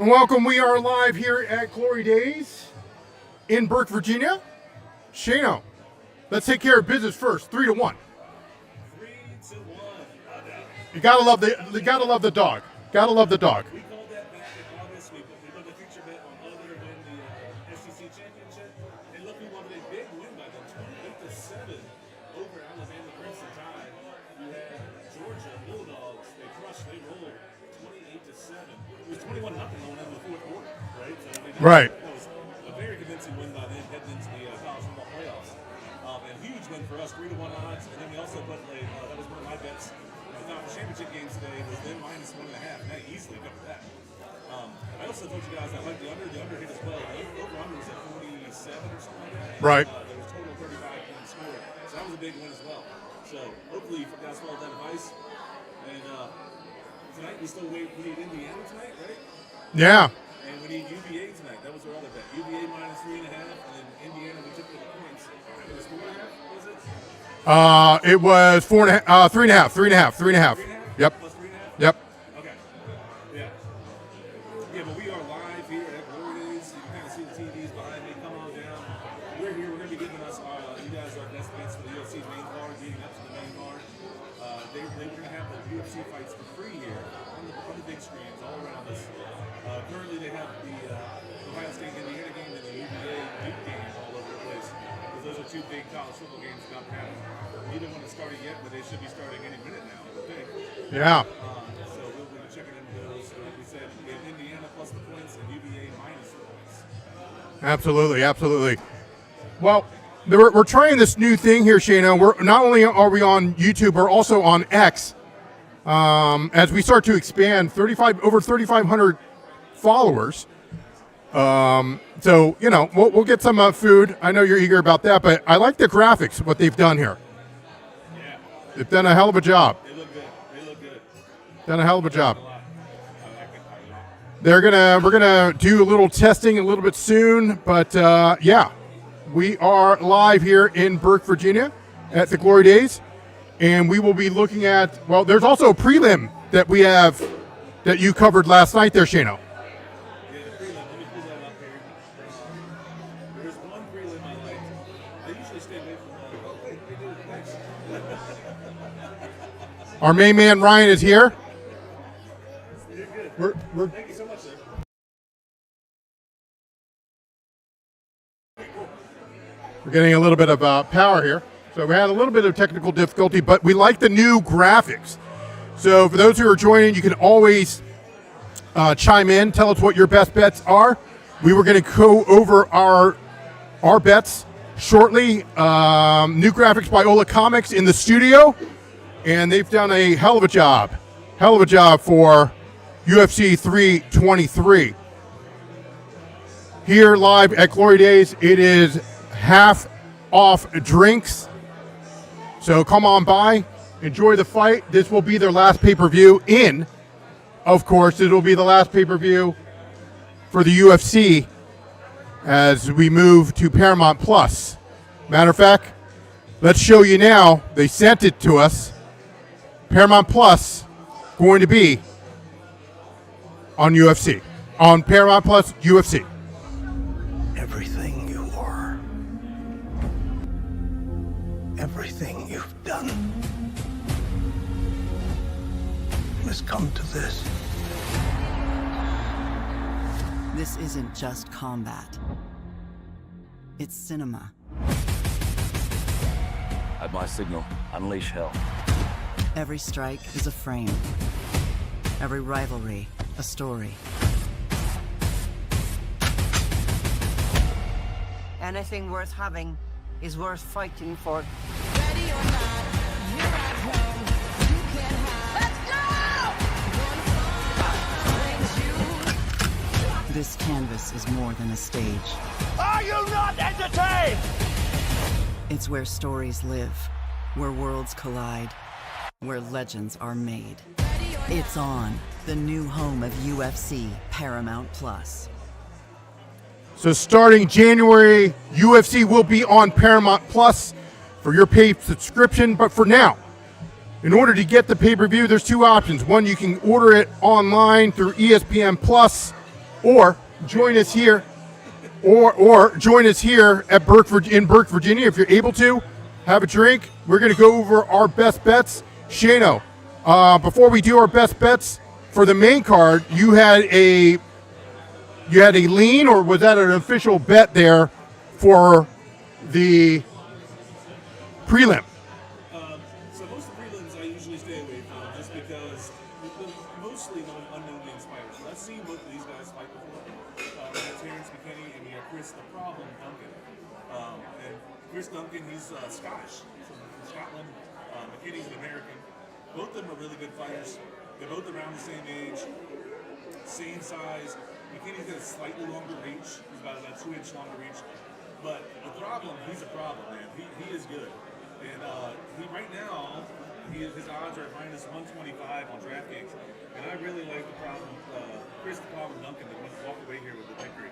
And welcome. We are live here at Glory Days in Burke, Virginia. Shane O, let's take care of business first. 3-1. 3-1. You gotta love the dog. Gotta love the dog. We called that back in August. We put the feature bet on other to win the SEC championship. And look, we wanted a big win by them, 28-7 over Alabama Crimson Tide. You had Georgia Bulldogs. They crushed. They rolled 28-7. It was 21-0 going into the fourth quarter, right? So Right. That was a very convincing win by them heading into the college football playoffs. A huge win for us, 3-1 odds. And then we also put that was one of my bets. The conference championship games today was then -1.5, and I easily covered that. I also told you guys I like the under hit as well. The over-under was at 47 or something like that. Right. There was total 35 points scored, so that was a big win as well. So hopefully you guys followed that advice. And tonight we need Indiana tonight, right? Yeah. And we need UVA tonight. That was our other bet. UVA -3.5, and then Indiana we took the points. It was 4.5, was it? It was 4.5, 3.5. 3.5. Yep. Plus 3.5? Yep. Okay. Yeah. Yeah, but we are live here at Glory Days. You can kind of see the TVs behind me. Come on down. We're here. We're going to be giving us you guys our best bets for the UFC main card, leading up to the main card. They were going to have the UFC fights for free here on the big screens all around us. Currently, they have the Ohio State Indiana game and the UVA Duke game all over the place. Because those are two big college football games about to happen. Neither one has started yet, but they should be starting any minute now, I would think. Yeah. So we'll be checking into those. Like we said, we have Indiana plus the points and UVA minus the points. Absolutely. Well, we're trying this new thing here, Shane. We're not only are we on YouTube, we're also on X. As we start to expand, over 3,500 followers. So we'll get some food. I know you're eager about that, but I like the graphics, what they've done here. Yeah. They've done a hell of a job. They look good. Done a hell of a job. I like it. We're gonna do a little testing a little bit soon, but yeah, we are live here in Burke, Virginia, at the Glory Days, and we will be looking at. Well, there's also a prelim that we have that you covered last night there, Shane O. Yeah, the prelim. Let me pull that up here. There's one prelim I like. I usually stay away from that. Okay, they do. Thanks. Our main man Ryan is here. You're good. We're Thank you so much, sir. getting a little bit of power here. So we had a little bit of technical difficulty, but we like the new graphics. So for those who are joining, you can always chime in, tell us what your best bets are. We were going to go over our bets shortly. New graphics by Ola Comics in the studio, and they've done a hell of a job for UFC 323. Here live at Glory Days, it is half off drinks. So come on by, enjoy the fight. This will be their last pay-per-view of course, it will be the last pay-per-view for the UFC as we move to Paramount Plus. Matter of fact, let's show you now. They sent it to us. Paramount Plus going to be on UFC, on Paramount Plus UFC. Everything you are, everything you've done has come to this. This isn't just combat. It's cinema. At my signal, unleash hell. Every strike is a frame. Every rivalry, a story. Anything worth having is worth fighting for. Ready or not, you're at home. You can't hide. Let's go! This canvas is more than a stage. Are you not entertained? It's where stories live, where worlds collide, where legends are made. It's on, the new home of UFC, Paramount Plus. So starting January, UFC will be on Paramount Plus for your paid subscription. But for now, in order to get the pay-per-view, there's two options. One, you can order it online through ESPN Plus, or join us here, or join us here at Burke, Virginia, if you're able to. Have a drink. We're going to go over our best bets. Shane O, before we do our best bets for the main card, you had a lean, or was that an official bet there for the prelim? So most of the prelims I usually stay away from just because they're mostly unknown names fighters. Let's see what these guys fight before. We have Terrence McKinney and we have Chris the Problem Duncan. And Chris Duncan, he's Scottish, from Scotland. McKinney's an American. Both of them are really good fighters. They're both around the same age, same size. McKinney's got a slightly longer reach. He's got about 2-inch longer reach. But the problem, he's a problem, man. He is good. And he right now, his odds are at minus 125 on DraftKings. And I really like the problem, Chris the Problem Duncan that wants to walk away here with the victory.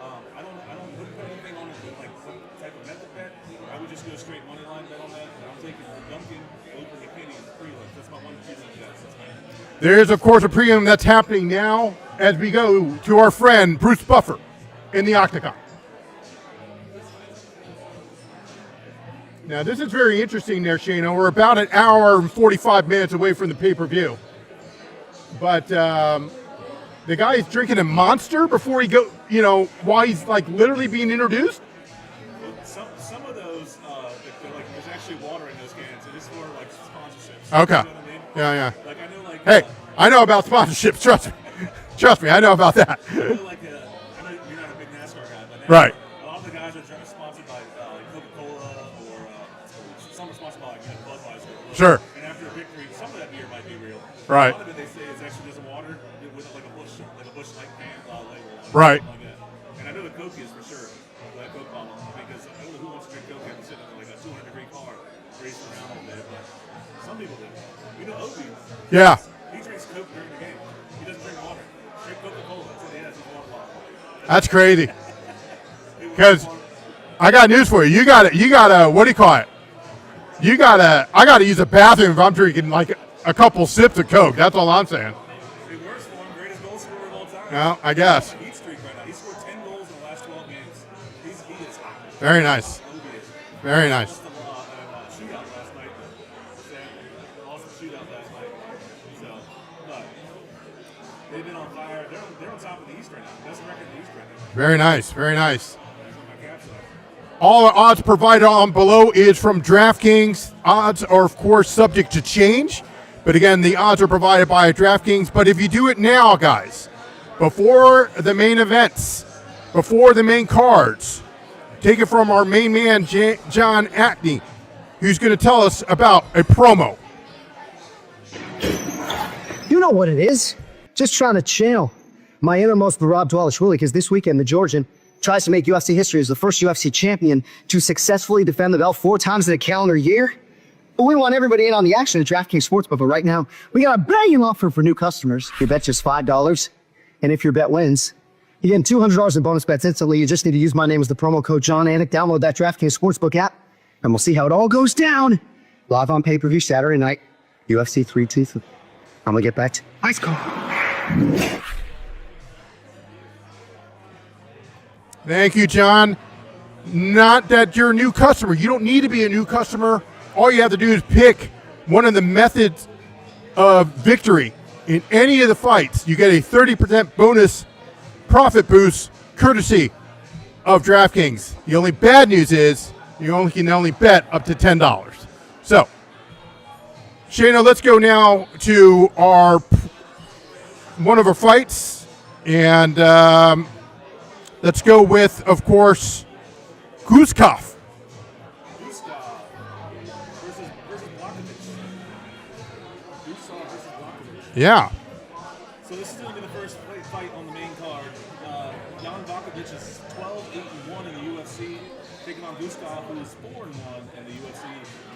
I don't put anything on it with like some type of method bet. I would just go straight money line bet on that. And I'm taking Duncan over McKinney in the prelim. That's my one prelim bet. There's, of course, a prelim that's happening now as we go to our friend Bruce Buffer in the Octagon. Now, this is very interesting there, Shane. We're about an hour and 45 minutes away from the pay-per-view. But the guy is drinking a Monster before he go, while he's like literally being introduced? Some of those, like, there's actually water in those cans. It is for like sponsorships. Okay. You know what I mean? Yeah. Like, I know, like, Hey, I know about sponsorships. Trust me. Trust me, I know about that. I know, like, I know you're not a big NASCAR guy, but Right. a lot of the guys are sponsored by Coca-Cola or some are sponsored by Budweiser. Sure. And after a victory, some of that beer might be real. Right. A lot of it they say is actually just water with like a Busch like can label. Right. Like that. And I know the Coke is for sure. That Coke bottle, because I don't know who wants to drink Coke after sitting in like a 200-degree car racing around all day, but some people do. Obi. Yeah. He drinks Coke during the game. He doesn't drink water. Drink Coca-Cola. That's what he has. His water bottle. That's crazy. Because I got news for you. You gotta, what do you call it? I gotta use a bathroom if I'm drinking like a couple sips of Coke. That's all I'm saying. It works for him. Greatest goal scorer of all time. Well, I guess. He's on a heat streak right now. He scored 10 goals in the last 12 games. He is hot. Very nice. Obi is. Very nice. Lost a shootout last night. Lost a shootout last night. So, but they've been on fire. They're on top of the East right now. Best record in the East right now. Very nice. Very nice. That's what my caps are. All the odds provided on below is from DraftKings. Odds are, of course, subject to change. But again, the odds are provided by DraftKings. But if you do it now, guys, before the main events, before the main cards, take it from our main man, John Acne, who's going to tell us about a promo. You know what it is. Just trying to channel my innermost Merab Dvalishvili, because this weekend the Georgian tries to make UFC history as the first UFC champion to successfully defend the belt 4 times in a calendar year. But we want everybody in on the action at DraftKings Sportsbook. But right now, we got a banging offer for new customers. Your bet just $5. And if your bet wins, you get $200 in bonus bets instantly. You just need to use my name as the promo code John Anik. Download that DraftKings Sportsbook app, and we'll see how it all goes down. Live on pay-per-view Saturday night, UFC 323. I'm going to get back to ice call. Thank you, John. Not that you're a new customer. You don't need to be a new customer. All you have to do is pick one of the methods of victory in any of the fights. You get a 30% bonus profit boost courtesy of DraftKings. The only bad news is you can only bet up to $10. So, Shayna, let's go now to one of our fights, and let's go with, of course, Guzkov. Yeah. So this is going to be the first fight on the main card. Jan Vakovic is 12-8-1 in the UFC, taking on Guzkov, who is 4-1 in the UFC.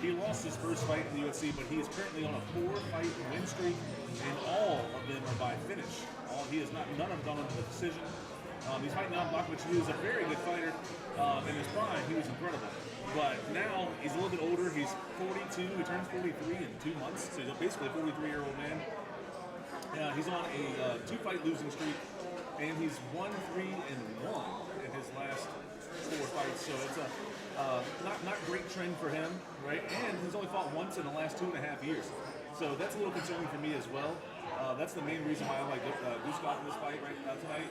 He lost his first fight in the UFC, but he is currently on a 4-fight win streak, and all of them are by finish. None of them gone into the decision. He's fighting Jan Vakovic, who is a very good fighter. In his prime, he was incredible. But now he's a little bit older. He's 42. He turns 43 in 2 months, so he's basically a 43-year-old man. He's on a 2-fight losing streak, and he's 1-3-1 in his last 4 fights. So it's a not great trend for him, right? And he's only fought once in the last 2.5 years. So that's a little concerning for me as well. That's the main reason why I like Guskov in this fight tonight.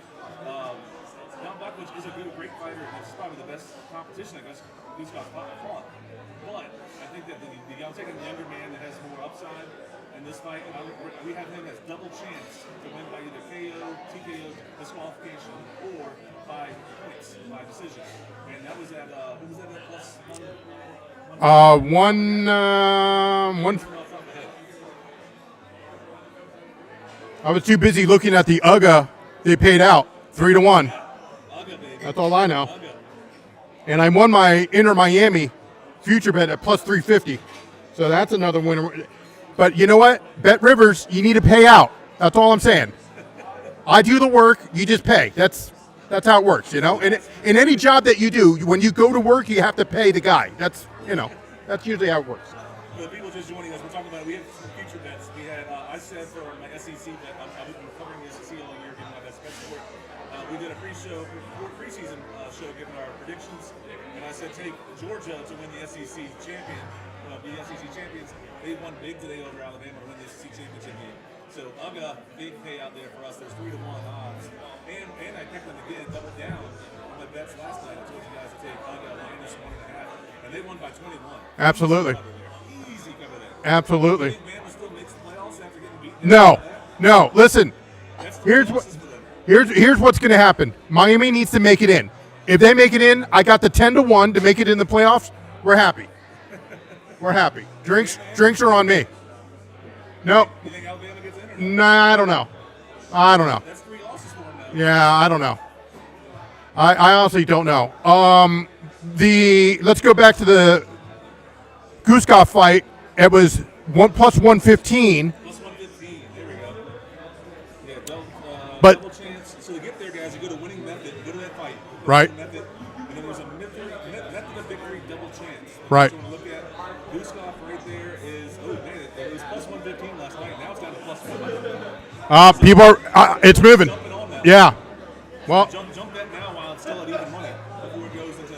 Jan Blachowicz is a great fighter. This is probably the best competition I guess Guskov fought. But I think that I'm taking the younger man that has more upside in this fight. We have him as double chance to win by either KO, TKO, disqualification, or by points, by decision. And that was at what was that at plus one. I was too busy looking at the UGA they paid out 3-1. That's all I know. And I won my Inter Miami future bet at plus 350. So that's another winner. But you know what? Bet Rivers, you need to pay out. That's all I'm saying. I do the work, you just pay. That's how it works, you know? And in any job that you do, when you go to work, you have to pay the guy. That's usually how it works. For the people just joining us, we're talking about, we have some future bets. We had, I said for my SEC bet, I've been covering the SEC all year, giving my best bets for it. We did a preseason show giving our predictions, and I said take Georgia to win the SEC champion, the SEC champions. They won big today over Alabama to win the SEC championship game. So UGA, big payout there for us. There's 3-1 odds, and I picked them again, double down on my bets last night. I told you guys to take UGA minus 1.5, and they won by 21. Absolutely. Easy cover there. Absolutely. Bama still makes the playoffs after getting beaten. No. Listen, here's what's going to happen. Miami needs to make it in. If they make it in, I got the 10-1 to make it in the playoffs. We're happy. We're happy. Drinks are on me. No. You think Alabama gets in or not? Nah, I don't know. That's 3 losses for them now. Yeah, I don't know. I honestly don't know. Let's go back to the Guskov fight. It was 1 plus 115. Plus 115. There we go. Yeah, But- double chance. So to get there, guys, you go to winning method. Go to that fight. Right. Method, and then there's a method of victory, double chance. Right. So when you look at Guskov right there is, it was plus 115 last night. Now it's down to plus 100. People are, it's moving. Jumping on that. Yeah. Well, Jump that now while it's still at even money before it goes into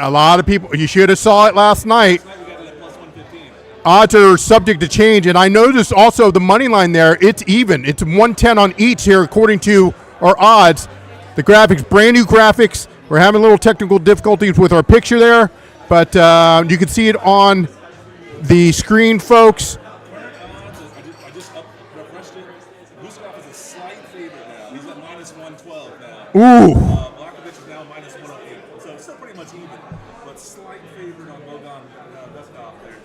a lot of people, you should have saw it last night. Last night we got it at plus 115. Odds are subject to change, and I noticed also the money line there, it's even. It's 110 on each here according to our odds. The graphics, brand new graphics. We're having a little technical difficulties with our picture there, but you can see it on the screen, folks. Current odds, I just refreshed it. Guskov is a slight favorite now. He's at minus 112 now. Ooh. Blachowicz is now minus 108. So it's still pretty much even, but slight favorite on Bogan Guskov there.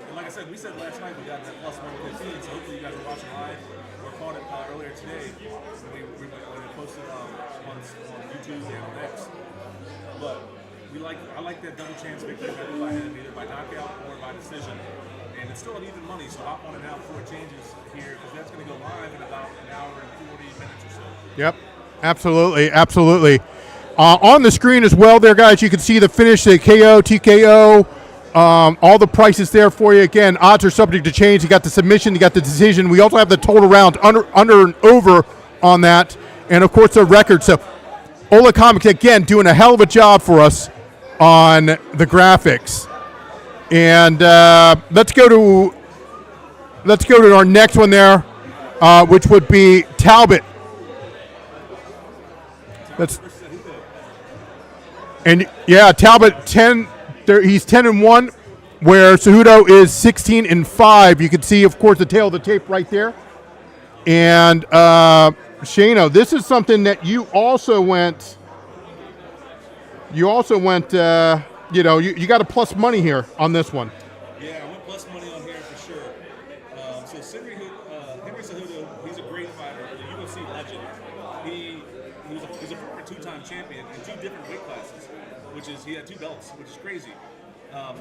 And like I said, we said last night we got that plus 115, so hopefully you guys are watching live or caught it earlier today when we posted on YouTube and on X. But I like that double chance victory method by him, either by knockout or by decision. And it's still an even money, so hop on it now before it changes here, because that's going to go live in about an hour and 40 minutes or so. Yep, absolutely. On the screen as well there, guys, you can see the finish, the KO, TKO, all the prices there for you. Again, odds are subject to change. You got the submission, you got the decision. We also have the total round under and over on that, and, of course, the record. So Ola Comics, again, doing a hell of a job for us on the graphics. And let's go to our next one there, which would be Talbott. Talbott 10. He's 10-1, where Cejudo is 16-5. You can see, of course, the tail of the tape right there. And Shane O, this is something that you also went. You got a plus money here on this one. Yeah, I went plus money on here for sure. So Henry Cejudo, he's a great fighter, a UFC legend. He's a former 2-time champion in 2 different weight classes, he had 2 belts, which is crazy. And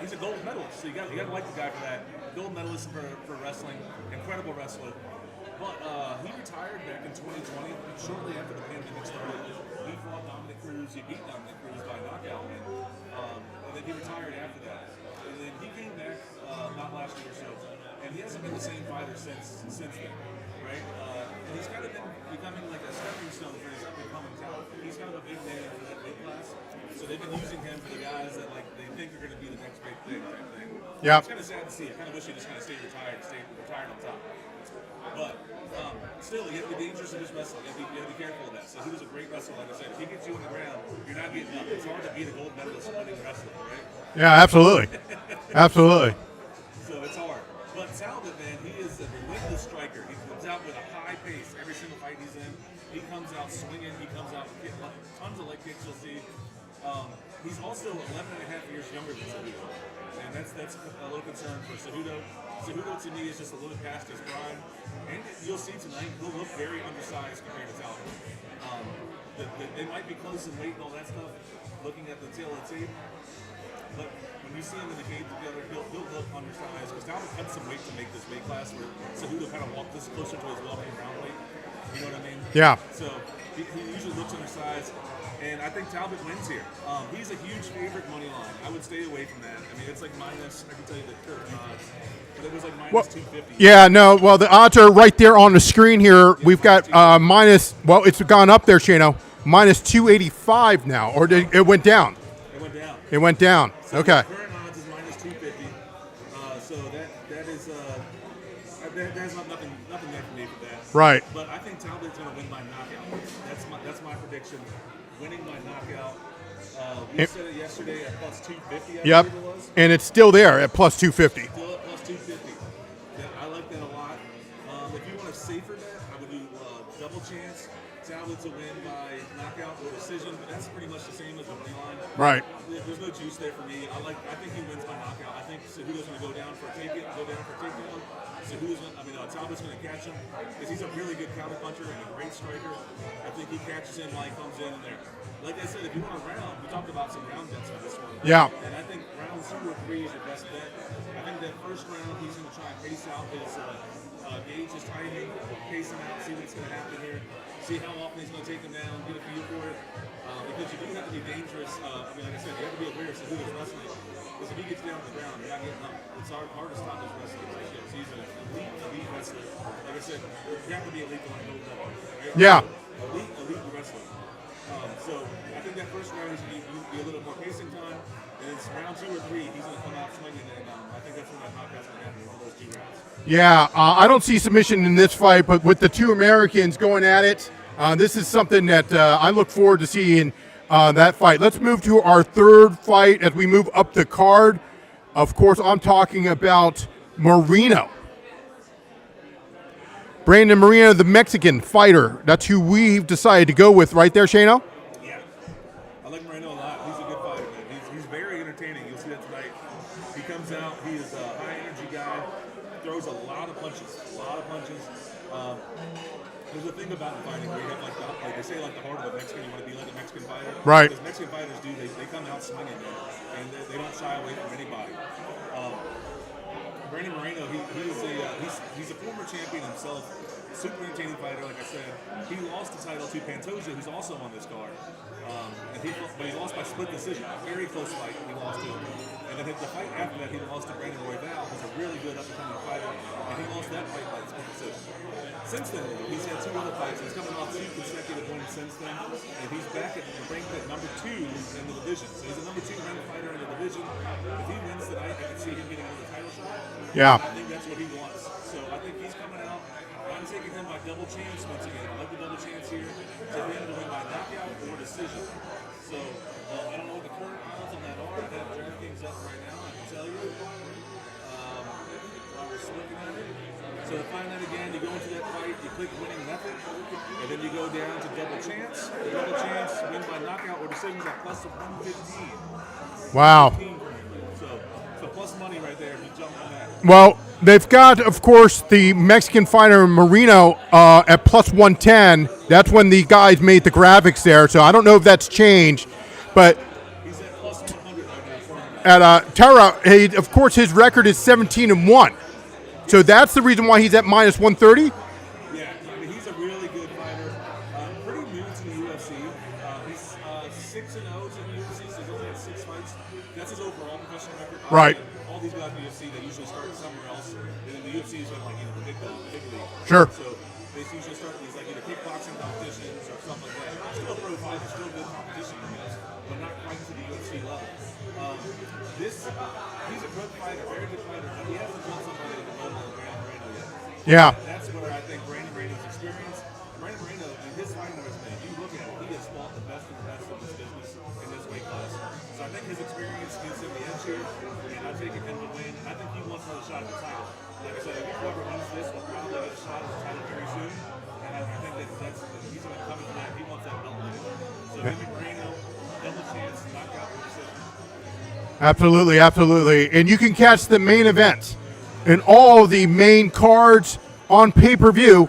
he's a gold medalist, so you got to like the guy for that. Gold medalist for wrestling, incredible wrestler. But he retired back in 2020, shortly after the pandemic started. He fought Dominic Cruz. He beat Dominic Cruz by knockout, and then he retired after that. And then he came back not last year or so, and he hasn't been the same fighter since then. Right? right? And he's kind of been becoming like a stepping stone for his up-and-coming talent. He's kind of a big name for that weight class. So they've been using him for the guys that like they think are going to be the next big thing type thing. Yeah. It's kind of sad to see. I kind of wish he just kind of stayed retired on top. But still, you have to be dangerous in this wrestling. You have to be careful of that. So he was a great wrestler, like I said. If he gets you on the ground, you're not getting up. It's hard to beat a gold medalist winning wrestling, right? Yeah, absolutely. Absolutely. So it's hard. But Talbott, man, he is a relentless striker. He comes out with a high pace every single fight he's in. He comes out swinging. He comes out with tons of leg kicks, you'll see. He's also 11 and a half years younger than Cejudo. And that's a little concern for Cejudo. Cejudo, to me, is just a little past his prime. And you'll see tonight, he'll look very undersized compared to Talbott. They might be close in weight and all that stuff, looking at the tail of the tape. But when you see him in the cage together, he'll look undersized. Because Talbott cut some weight to make this weight class where Cejudo kind of walked this closer to his walking around weight. You know what I mean? Yeah. So he usually looks undersized. And I think Talbott wins here. He's a huge favorite money line. I would stay away from that. I mean, it's like minus, I can tell you the current odds, but it was like minus 250. Yeah, no, well, the odds are right there on the screen here. We've got minus, well, it's gone up there, Shane-O, minus 285 now, or it went down? It went down. It went down. So Okay. the current odds is minus 250. So that is, there's nothing there for me for that. Right. But I think Talbott's going to win by knockout. That's my prediction. Winning by knockout. We said it yesterday at plus 250. I believe it was. And it's still there at plus 250. Still at plus 250. Yeah, I like that a lot. If you want a safer bet, I would do double chance. Talbot to win by knockout or decision, but that's pretty much the same as the money line. Right. There's no juice there for me. I think he wins by knockout. I think Cejudo's going to go down for a takedown. Talbot's going to catch him because he's a really good counter puncher and a great striker. I think he catches him while he comes in there. Like I said, if you want a round, we talked about some round bets for this one. Yeah. And I think round 2 or 3 is your best bet. I think that first round he's going to try and pace out his gauge his timing, pace him out, see what's going to happen here, see how often he's going to take him down, get a feel for it. Because you do have to be dangerous. I mean, like I said, you have to be aware of Cejudo's wrestling. Because if he gets down on the ground, you're not getting up. It's hard to stop his wrestling. He's an elite wrestler. Like I said, you have to be elite to want to go level. Right? Yeah. Elite wrestler. So I think that first round is going to be a little more pacing time. And it's round 2 or 3, he's going to come out swinging. And I think that's when that knockout's going to happen in all those 2 rounds. Yeah, I don't see submission in this fight, but with the two Americans going at it, this is something that I look forward to seeing that fight. Let's move to our third fight as we move up the card. Of course, I'm talking about Moreno. Brandon Moreno, the Mexican fighter. That's who we've decided to go with right there, Shane-O? Yeah. I like Moreno a lot. He's a good fighter, man. He's very entertaining. You'll see that tonight. He comes out. He is a high-energy guy. Throws a lot of punches. There's a thing about fighting where you have like they say like the heart of a Mexican, you want to be like a Mexican fighter. Right. Because Mexican fighters do, they come out swinging, man, and they don't shy away from anybody. Brandon Moreno, he's a former champion himself, super entertaining fighter, like I said. He lost the title to Pantoja, who's also on this card. But he lost by split decision, a very close fight. He lost to him. And then the fight after that, he lost to Brandon Royval, who's a really good up-and-coming fighter, and he lost that fight by split decision. Since then, he's had 2 other fights. He's coming off 2 consecutive wins since then, and he's back ranked at number 2 in the division. So he's a number 2 ranked fighter in the division. If he wins tonight, I can see him getting another title shot. Yeah. I think that's what he wants. So I think he's coming out. I'm taking him by double chance once again. I like the double chance here. To him to win by knockout or decision. So I don't know what the current odds on that are. I have DraftKings up right now. I can tell you. I'm just looking at it. So to find that again, you go into that fight, you click winning method, and then you go down to double chance. Double chance, win by knockout or decisions at plus 115. Wow. So plus money right there if you jump on that. Well, they've got, of course, the Mexican fighter Moreno at plus 110. That's when the guys made the graphics there, so I don't know if that's changed. But he's at plus 100 right now. at Taira, of course, his record is 17-1. So that's the reason why he's at minus 130? Yeah, I mean, he's a really good fighter. Pretty new to the UFC. He's 6-0 to the UFC, so he's only had 6 fights. That's his overall professional record. Right. All these guys in the UFC, they usually start somewhere else. And then the UFC is like, the big league. Sure. So they usually start these like either kickboxing competitions or something like that. Still pro fighter, still good competition, I guess, but not quite to the UFC level. He's a good fighter, very good fighter, but he hasn't done somebody at the level of Moreno yet. Yeah. That's where I think Brandon Moreno's experience. Brandon Moreno, in his fighting resume, you look at it, he has fought the best of this business in this weight class. So I think his experience gives him the edge here, and I think him to win. I think he wants another shot at the title. Like I said, if whoever wins this will probably get a shot at the title very soon. And I think he's going to come into that. He wants that belt. So him and Moreno, double chance, knockout decision. Absolutely, absolutely. And you can catch the main events and all the main cards on pay-per-view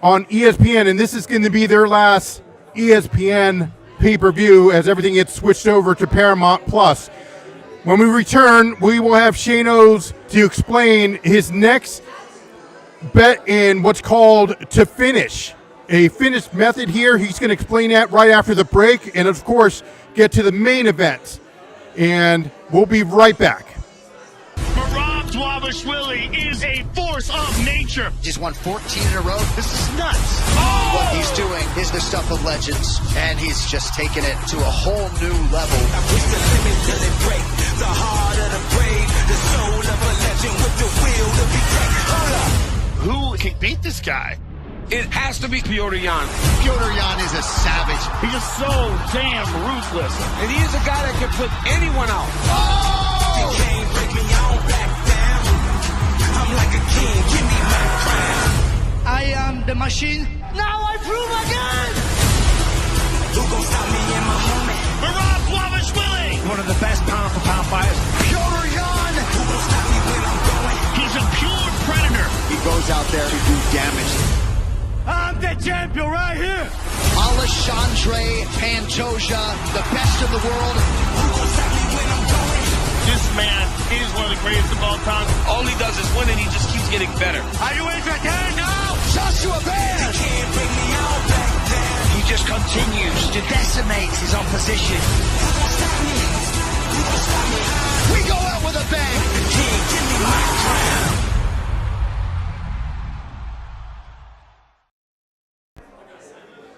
on ESPN. And this is going to be their last ESPN pay-per-view as everything gets switched over to Paramount Plus. When we return, we will have Shane O's to explain his next bet in what's called to finish. A finish method here. He's going to explain that right after the break. And, of course, get to the main event. And we'll be right back. Merab Dvalishvili is a force of nature. He's won 14 in a row. This is nuts. Oh! What he's doing is the stuff of legends, and he's just taken it to a whole new level. I push the limit till it break. The heart of the brave, the soul of a legend with the will to be great. Hold up. Who can beat this guy? It has to be Petr Yan. Petr Yan is a savage. He's just so damn ruthless. And he is a guy that can put anyone out. Oh! You can't break me, I don't back down. I'm like a king, give me my crown. I am the machine. Now I prove again. Who gon' stop me in my moment? Merab Dvalishvili! One of the best pound-for-pound fighters. Petr Yan! Who gon' stop me when I'm going? He's a pure predator. He goes out there to do damage. I'm the champion right here. Alexandre, Pantoja, the best in the world. Who gon' stop me when I'm going? This man is one of the greatest of all time. All he does is win and he just keeps getting better. Are you entertained now? Joshua You Van! can't break me, I don't back down. He just continues to decimate his opposition. Who gon' stop me? Who gon' stop me? We go out with a bang. The king, give me my crown.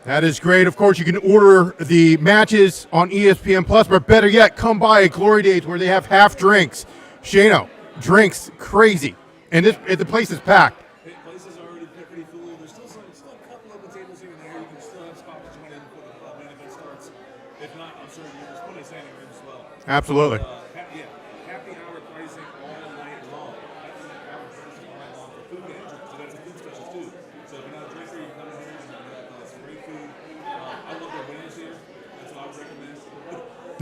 That is great. Of course, you can order the matches on ESPN Plus, but better yet, come by at Glory Days where they have half drinks. Shano, drinks crazy, and the place is packed. Places are already pretty full. There's still a couple open tables here and there. You can still have spots to join in before the main event starts. If not, I'm sure there's plenty of standing room as well. Absolutely. Happy hour pricing all night long. Happy hour pricing all night long for food and drink. So that's a food special too. So if you're not a drinker, you come in here and you have some great food. I love their wings here. That's what I would recommend.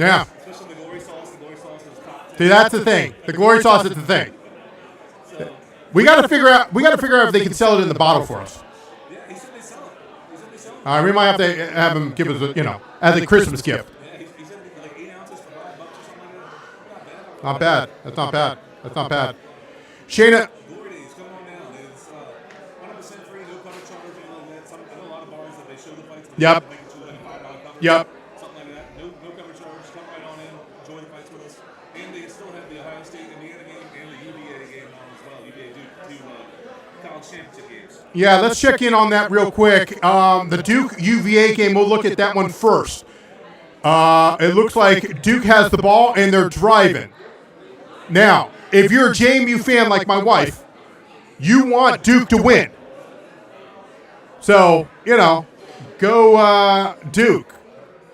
Yeah. Especially the glory sauce. The glory sauce is top. See, that's the thing. The glory sauce is the thing. We got to figure out if they can sell it in the bottle for us. Yeah, he said they sell it. All right, we might have to have him give us as a Christmas gift. Yeah, he said like 8 ounces for $5 or something like that. Not bad. That's not bad. That's not bad. Shayna. Glory Days, come on down. It's 100% free, no cover charge, and all that. I know a lot of bars that they show the fights. But Yep. they make it to like $5 cover. Yep. Something like that. No cover charge. Come right on in. Enjoy the fights with us. And they still have the Ohio State Indiana game and the UVA game on as well. UVA do college championship games. Yeah, let's check in on that real quick. The Duke UVA game, we'll look at that one first. It looks like Duke has the ball and they're driving. Now, if you're a JMU fan like my wife, you want Duke to win. So, go Duke.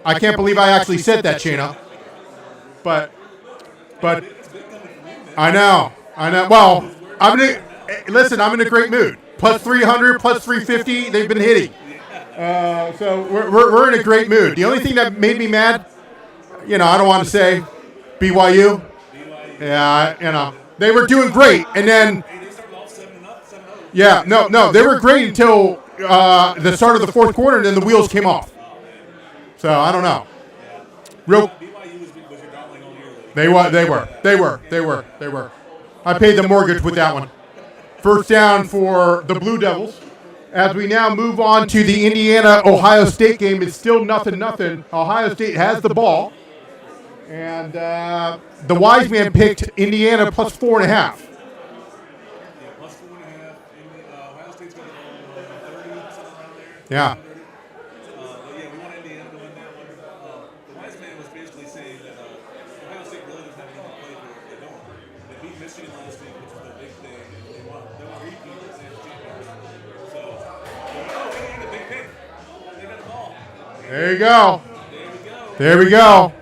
I can't believe I actually said that, Shayna. But I know. Well, I'm in a great mood. Plus 300, plus 350, they've been hitting. So we're in a great mood. The only thing that made me mad, I don't want to say BYU. Yeah, they were doing great, and then they were great until the start of the fourth quarter, and then the wheels came off. So I don't know. They were. I paid the mortgage with that one. First down for the Blue Devils. As we now move on to the Indiana-Ohio State game, it's still 0-0. Ohio State has the ball. And the wise man picked Indiana plus 4.5. Yeah, plus 4.5. Ohio State's got 30, something around there. Yeah. But yeah, we want Indiana to win that one. The wise man was basically saying that Ohio State really doesn't have anything to play for if they don't. They beat Michigan last week, which was their big thing, and they want repeat the national championship. So, Indiana, big pick. They got the ball. There you go. There we go. There we go.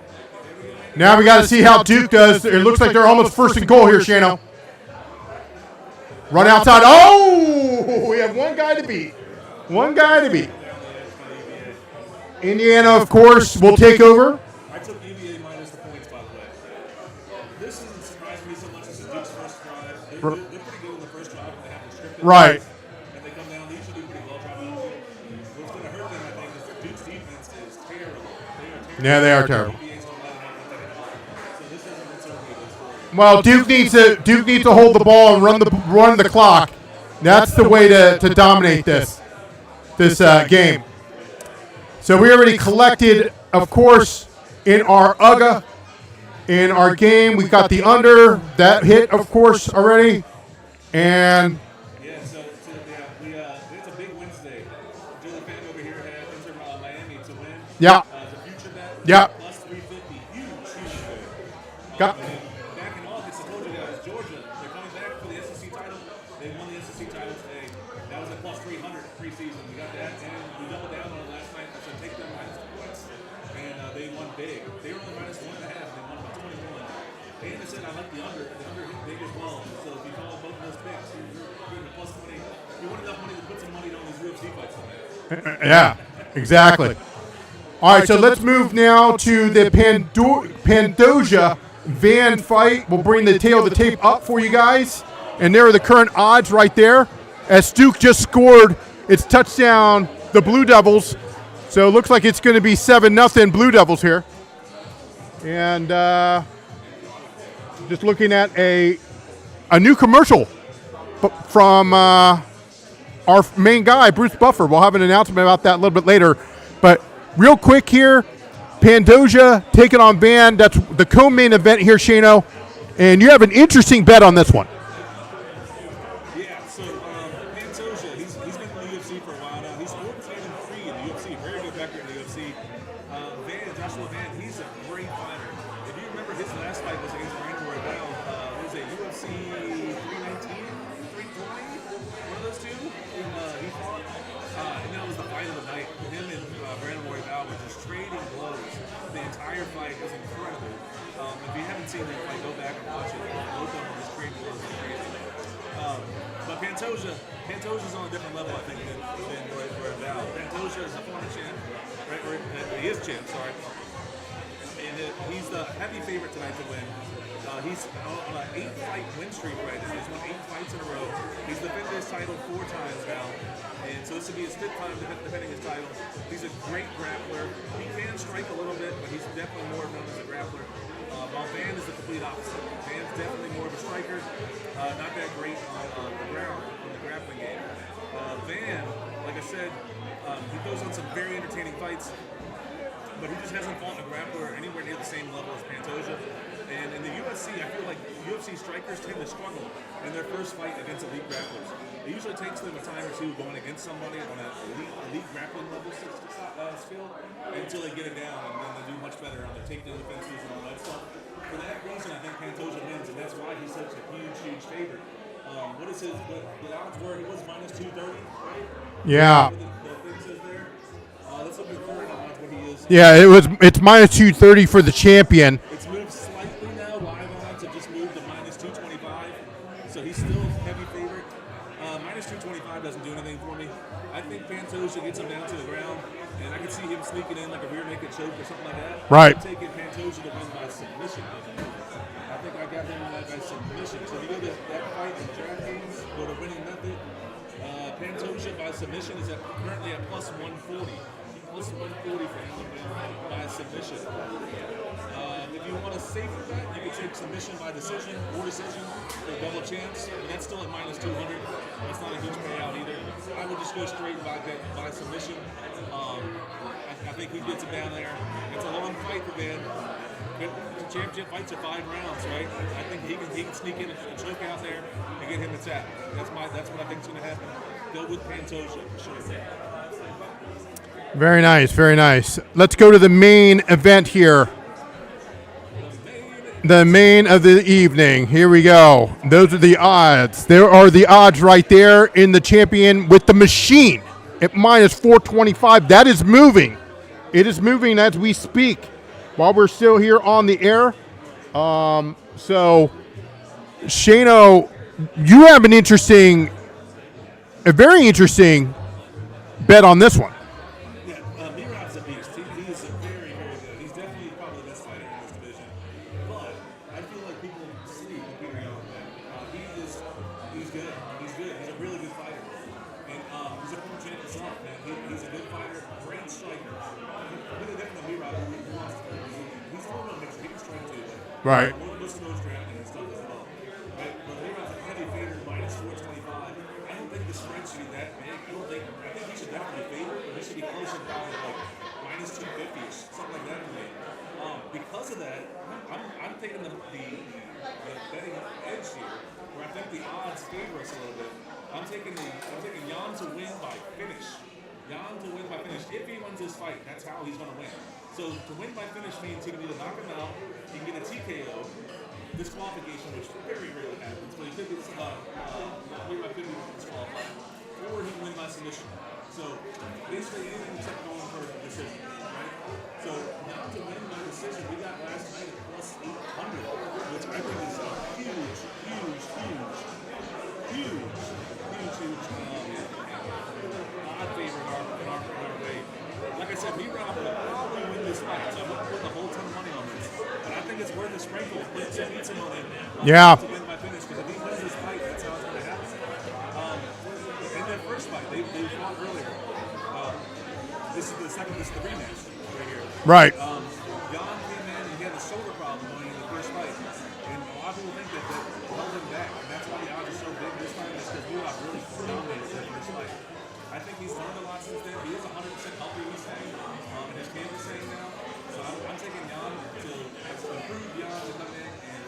Now we got to see how Duke does. It looks like they're almost first and goal here, Shane O. Run outside. Oh, we have one guy to beat. One guy to beat. Indiana, of course, will take over. I took UVA minus the points, by the way. This doesn't surprise me so much as the Duke's first drive. They're pretty good in the first drive when they have restricted. Right. And they come down, they usually do pretty well driving out. What's going to hurt them, I think, is that Duke's defense is terrible. They are terrible. Yeah, they are terrible. UVA's don't let them out with that. So this doesn't concern me, this story. Well, Duke needs to hold the ball and run the clock. That's the way to dominate this game. So we already collected, of course, in our UGA, in our game. We got the under. That hit, of course, already. And Yeah, so it's a big Wednesday. JoeDaFan over here had Inter Miami to win. Yeah. The future bet. Yeah. Plus 350. Huge bet. Got- Back in August, I told you guys, Georgia, they're coming back for the SEC title. They won the SEC title today. That was at plus 300 preseason. We got that, and we doubled down on it last night. I said take them minus the points, and they won big. They were only minus 1.5. They won by 21. And I said I like the under. The under hit big as well. So if you follow both of those picks, you're getting a plus 20. You want enough money to put some money on these UFC fights tonight. Yeah, exactly. All right, so let's move now to the Pantoja Van fight. We'll bring the tail of the tape up for you guys. And there are the current odds right there. As Duke just scored its touchdown, the Blue Devils. So it looks like it's going to be 7-0 Blue Devils here. And just looking at a new commercial from our main guy, Bruce Buffer. We'll have an announcement about that a little bit later. But real quick here, Pantoja taking on Van. That's the co-main event here, Shane O. And you have an interesting bet on this one. Yeah, so Pantoja, he's been in the UFC for a while now. He's 14-3 in the UFC, very good record in the UFC. Joshua Van, he's a great fighter. If you remember, his last fight was against Moreno. What was it, UFC 319, 320? One of those two? He fought, and that was the fight of the night. Him and Brandon Royval were just trading blows. The entire fight was incredible. If you haven't seen that fight, go back and watch it. Both of them just trading blows like crazy. But Pantoja's on a different level, I think, than Royval. Pantoja is a former champ, right? He is champ, sorry. And he's the heavy favorite tonight to win. He's on an 8-fight win streak right now. He's won 8 fights in a row. He's defended his title 4 times now. And so this will be his 5th time defending his title. He's a great grappler. He can strike a little bit, but he's definitely more known as a grappler. While Van is the complete opposite. Van's definitely more of a striker. Not that great on the ground, on the grappling game. Van, like I said, he goes on some very entertaining fights. But he just hasn't fought a grappler anywhere near the same level as Pantoja. And in the UFC, I feel like UFC strikers tend to struggle in their first fight against elite grapplers. It usually takes them a time or two going against somebody on an elite grappling level skill until they get it down, and then they do much better on their takedown defenses and all that stuff. For that reason, I think Pantoja wins, and that's why he's such a huge favorite. What is his? The odds were he was minus 230, right? Yeah. The thing says there. Let's look at the current odds what he is. Yeah, it's minus 230 for the champion. It's moved slightly now. Live odds have just moved to minus 225. So he's still heavy favorite. Minus 225 doesn't do anything for me. I think Pantoja gets him down to the ground, and I can see him sneaking in like a rear naked choke or something like that. Right. I'm taking Pantoja to win by submission. I think I got him by submission. So if you go to that fight in DraftKings, go to winning method. Pantoja by submission is currently at plus 140. Plus 140 for him to win by submission. If you want a safer bet, you can take submission by decision or decision for a double chance, but that's still at minus 200. That's not a huge payout either. I would just go straight by submission. I think he gets him down there. It's a long fight for Ben. Championship fights are 5 rounds, right? I think he can sneak in and choke out there and get him to tap. That's what I think is going to happen. Go with Pantoja for sure. Very nice, very nice. Let's go to the main event here. The main of the evening. Here we go. Those are the odds. There are the odds right there in the champion with the machine at minus 425. That is moving. It is moving as we speak while we're still here on the air. So, Shane O, you have a very interesting bet on this one. Yeah, Merab's a beast. He is very, very good. He's definitely probably the best fighter in this division. But I feel like people sleep on Petr Yan. He's good. He's good. He's a really good fighter. And he's a former champ himself, man. He's a good fighter, great striker. Really different than Merab. He's still going to mix. He can strike too. Right. Most of those drafting and stuff as well. But Merab's a heavy favorite, minus 425. I don't think the spread should be that big. I think he should definitely favor, but he should be closer to probably like minus 250-ish, something like that to me. Because of that, I'm taking the betting edge here, where I think the odds favor us a little bit. I'm taking Yan to win by finish. Yan to win by finish. If he wins this fight, that's how he's going to win. So to win by finish means he can either knock him out, he can get a TKO, disqualification, which very rarely happens, but he could get disqualified, or he can win by submission. So basically anything except going for a decision, right? So now to win by decision, we got last night at plus 800, which I think is a huge odd favor in our way. Like I said, Merab will probably win this fight, so I'm not putting a whole ton of money on this. But I think it's worth a sprinkle, put some pizza money Yeah. to win by finish, because if he wins this fight, that's how it's going to happen. In their first fight, they fought earlier. This is the rematch right here. Right. Yan came in and he had a shoulder problem going in the first fight. And a lot of people think that held him back. And that's why the odds are so big this time, is because Merab really dominated him in this fight. I think he's learned a lot since then. He is 100% healthy, he's saying. And his camp is saying now. So I'm taking Yan to improve Yan to come in and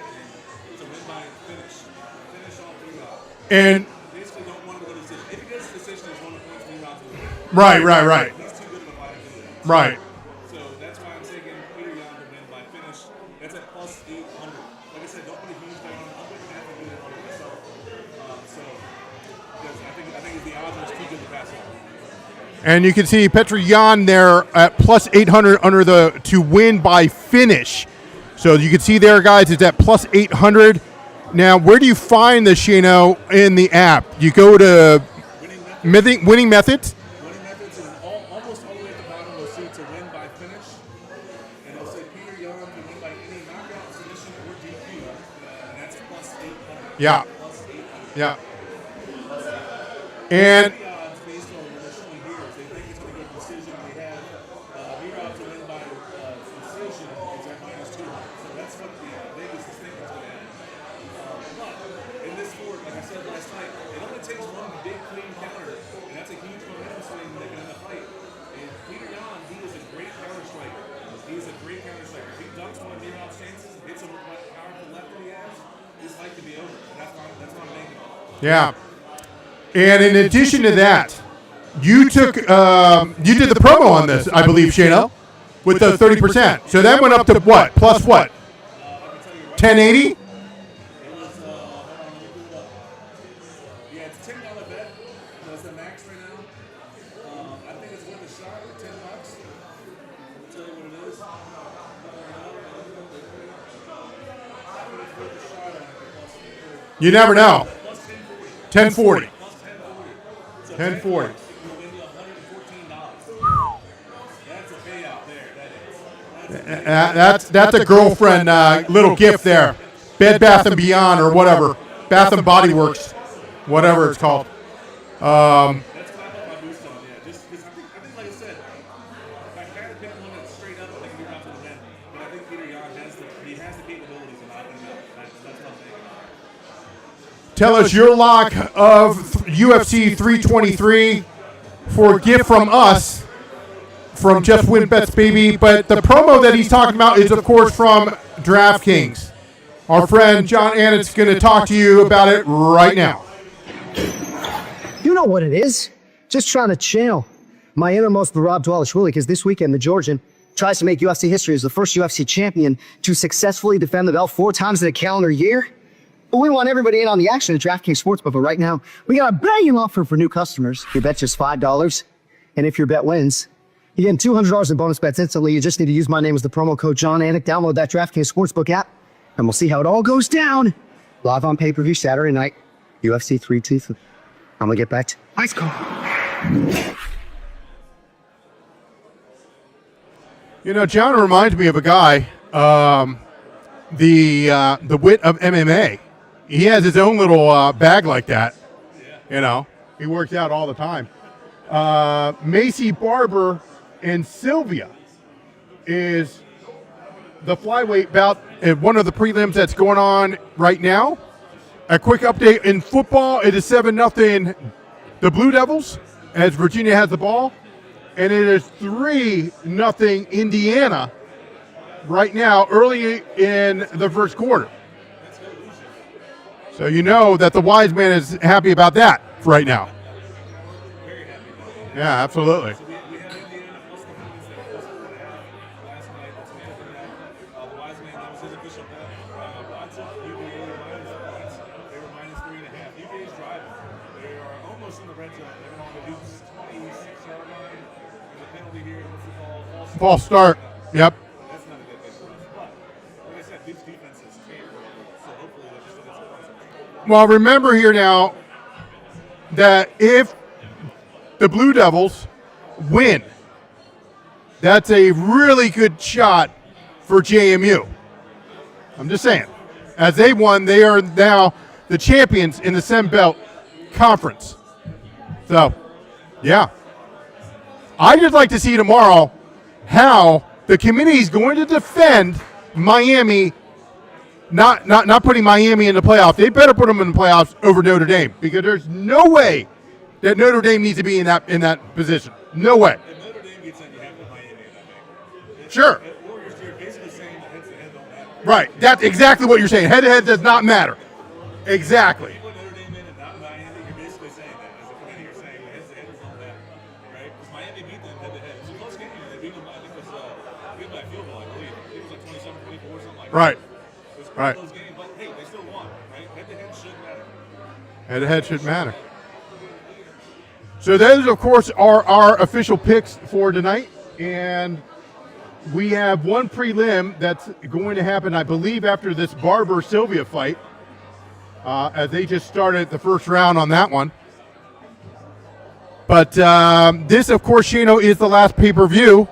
to win by finish. Finish all 3 rounds. And Basically don't want to go to decision. If he gets a decision, he's 1 point 3 rounds to win. right. He's too good of a fighter to do that. Right. So that's why I'm taking Petr Yan to win by finish. That's at plus 800. Like I said, don't put a huge bet on it. I'm going to have to do that on it myself. Because I think the odds are too good to pass up. And you can see Petr Yan there at plus 800 under the to win by finish. So you can see there, guys, it's at plus 800. Now, where do you find the Shane O in the app? You go to winning methods. Winning methods is almost all the way at the bottom. We'll see to win by finish. And it'll say Petr Yan to win by any knockout, submission, or DQ. And that's plus 800. Yeah. Plus 800. Yeah. And The odds based on what they're showing here is they think it's going to get a decision. They have Merab to win by decision is at minus 200. So that's what the Vegas is thinking is going to happen. But in this sport, like I said last night, it only takes one big clean counter, and that's a huge momentum swing that can end the fight. And Petr Yan, he is a great counter striker. He's a great counter striker. If he dunks one of Merab's chances, hits him with that powerful left that he has, his fight could be over. And that's not making it. yeah. And in addition to that, you did the promo on this, I believe, Shane O, with the 30%. So that went up to what? Plus what? 1080? It was, yeah, it's a $10 bet. That's the max right now. I think it's worth a shot for $10. I'll tell you what it is. I think it's worth a shot on it. You never know. Plus 1040. 1040. Plus 1040. So 1040. $10 will win you $114. That's a payout there. That is. That's a girlfriend little gift there. Bed Bath and Beyond or whatever. Bath and Body Works, whatever it's called. That's kind of my boost on, yeah. Just because I think, like I said, if I had to pick one that's straight up, I think we're not going to win. But I think Petr Yan has the capabilities of knocking him out. That's what I'm thinking. Tell us your lock of UFC 323 for a gift from us from Just Win Bets, baby. But the promo that he's talking about is, of course, from DraftKings. Our friend John Annet's going to talk to you about it right now. You know what it is. Just trying to channel my innermost Merab Dvalishvili, because this weekend the Georgian tries to make UFC history as the first UFC champion to successfully defend the belt 4 times in a calendar year. But we want everybody in on the action at DraftKings Sportsbook. But right now, we got a banging offer for new customers. Your bet just $5. And if your bet wins, you get $200 in bonus bets instantly. You just need to use my name as the promo code John Anik. Download that DraftKings Sportsbook app, and we'll see how it all goes down. Live on pay-per-view Saturday night, UFC 323. I'm going to get back to ice call. You know, John reminds me of a guy, the wit of MMA. He has his own little bag like that. You know, he works out all the time. Macy Barber and Sylvia is the flyweight bout at one of the prelims that's going on right now. A quick update in football: it is 7-0 the Blue Devils as Virginia has the ball, and it is 3-0 Indiana right now, early in the first quarter. So you know that the wise man is happy about that right now. Yeah, absolutely. False start. Yep. Well, remember here now that if the Blue Devils win, that's a really good shot for JMU. I'm just saying. As they won, they are now the champions in the Sun Belt Conference. So, yeah. I'd just like to see tomorrow how the committee is going to defend Miami, not putting Miami in the playoffs. They better put them in the playoffs over Notre Dame, because there's no way that Notre Dame needs to be in that position. No way. If Notre Dame gets in, you have to Miami in that game. Sure. Warriors, you're basically saying that head-to-head don't matter. Right. That's exactly what you're saying. Head-to-head does not matter. Exactly. If you put Notre Dame in and not Miami, you're basically saying that. As a committee, you're saying that head-to-head don't matter. Right? Because Miami beat them head-to-head. It's a close game. They beat them, I think it was by field goal, I believe. I think it was like 27-24, something like that. Right. It was a Right. close game, but hey, they still won. Right? Head-to-head should matter. Head-to-head should matter. So those, of course, are our official picks for tonight. And we have one prelim that's going to happen, I believe, after this Barber-Sylvia fight, as they just started the first round on that one. But this, of course, Shano, is the last pay-per-view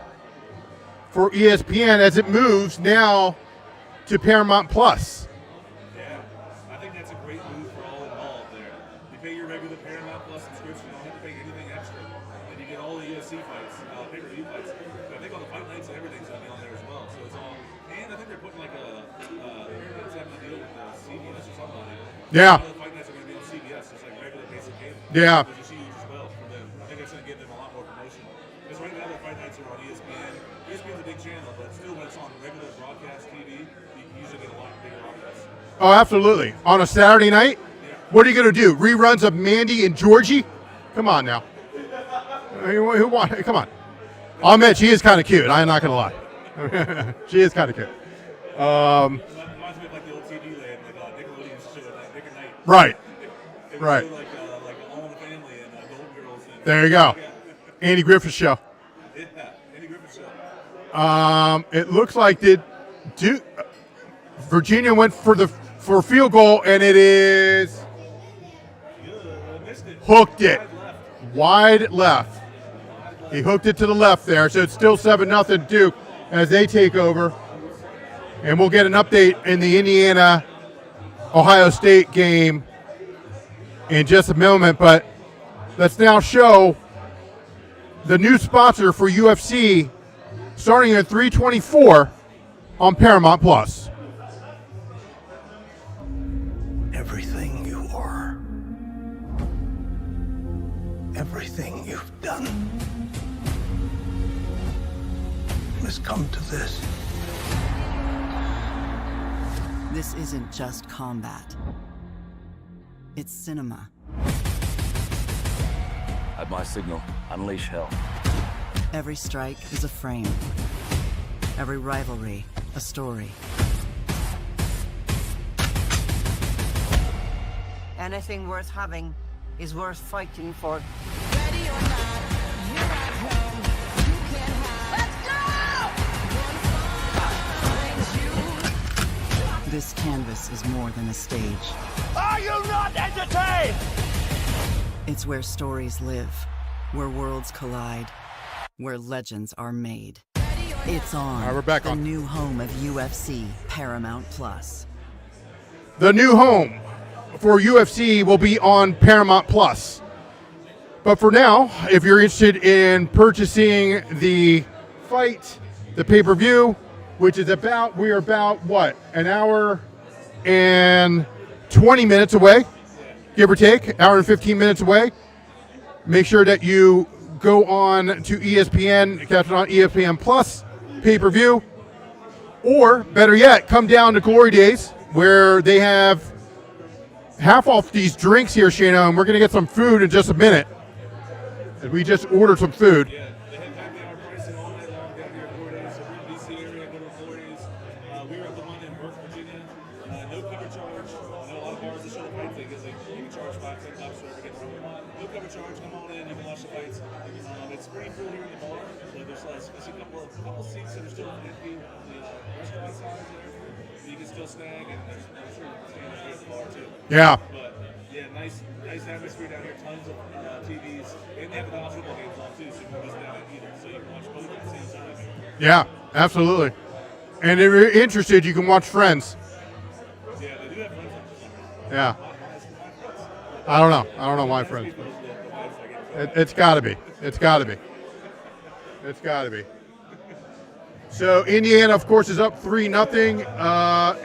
for ESPN as it moves now to Paramount Plus. Yeah, I think that's a great move for all involved there. You pay your regular Paramount Plus subscription, you don't have to pay anything extra, and you get all the UFC fights, pay-per-view fights. But I think all the fight nights and everything's going to be on there as well. So it's all, and I think they're putting like Paramount's having a deal with CBS or something on it. Yeah. All the fight nights are going to be on CBS, just like regular basic cable. Yeah. Which is huge as well for them. I think it's going to give them a lot more promotion. Because right now their fight nights are on ESPN. ESPN's a big channel, but still when it's on regular broadcast TV, you usually get a lot bigger audience. Oh, absolutely. On a Saturday night? What are you going to do? Reruns of Mandy and Georgie? Come on now. Who want? Come on. I'll admit, she is kind of cute. I'm not going to lie. She is kind of cute. Reminds me of like the old TV land, like Nickelodeon's show, like Nick at Night. Right. It was Right. like All in the Family and Golden Girls. And, There you go. Andy Griffith Show. Yeah, Andy Griffith Show. It looks like Virginia went for field goal, and it is hooked it wide left. He hooked it to the left there, so it's still 7-0 Duke as they take over. And we'll get an update in the Indiana-Ohio State game in just a moment, but let's now show the new sponsor for UFC starting at $324 on Paramount Plus. Everything you are, everything you've done, has come to this. This isn't just combat. It's cinema. At my signal, unleash hell. Every strike is a frame. Every rivalry, a story. Anything worth having is worth fighting for. Ready or not, here I come. You can't hide. Let's go! This canvas is more than a stage. Are you not entertained? It's where stories live, where worlds collide, where legends are made. It's on. All right, we're back the on. new home of UFC, Paramount Plus. The new home for UFC will be on Paramount Plus. But for now, if you're interested in purchasing the fight, the pay-per-view, which is we're about, what, an hour and 20 minutes away, give or take, hour and 15 minutes away. Make sure that you go on to ESPN, catch it on ESPN Plus, pay-per-view, or better yet, come down to Glory Days, where they have half off these drinks here, Shane O, and we're going to get some food in just a minute. And we just ordered some food. Yeah, they have happy hour pricing all night long down here at 4 days. So if you're in the DC area, go to 4 days. We're at the one in Burke, Virginia. No cover charge. I know a lot of bars that show the fight tickets. You can charge $5, $10 for every get through. No cover charge. Come on in. You can watch the fights. It's pretty cool here in the bar. So there's I see a couple seats that are still empty. The restaurant size there. You can still snag, and there's sure stand at the bar too. Yeah. But yeah, nice atmosphere down here. Tons of TVs, and they have the college football games on too, so you can miss that either. So you can watch both at the same time. Yeah, absolutely. And if you're interested, you can watch Friends. Yeah, they do have friends. Yeah. I don't know why Friends. It's got to be. It's got to be. It's got to be. So Indiana, of course, is up 3-0,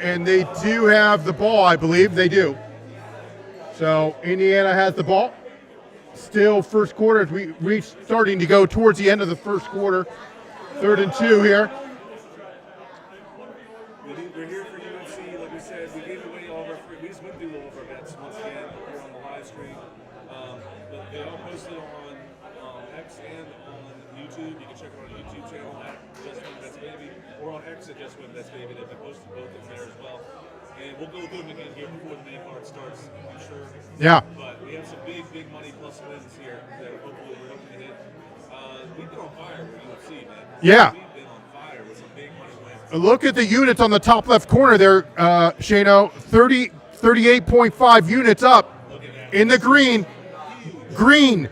and they do have the ball, I believe. They do. So Indiana has the ball. Still first quarter as we reach starting to go towards the end of the first quarter. 3rd and 2 here. We're here for UFC. Like we said, we gave away all of our free. We just went through all of our bets once again here on the live stream. But they all posted on X and on YouTube. You can check it on our YouTube channel at Just Win Bets Baby, or on X at Just Win Bets Baby. They've been posted both of them there as well. And we'll go through them again here before the main card starts, I'm sure. Yeah. But we have some big money plus wins here that hopefully we're looking to hit. We've been on fire with UFC, man. Yeah. We've been on fire with some big money wins. Look at the units on the top left corner there, Shane O. 38.5 units up in the green. Green.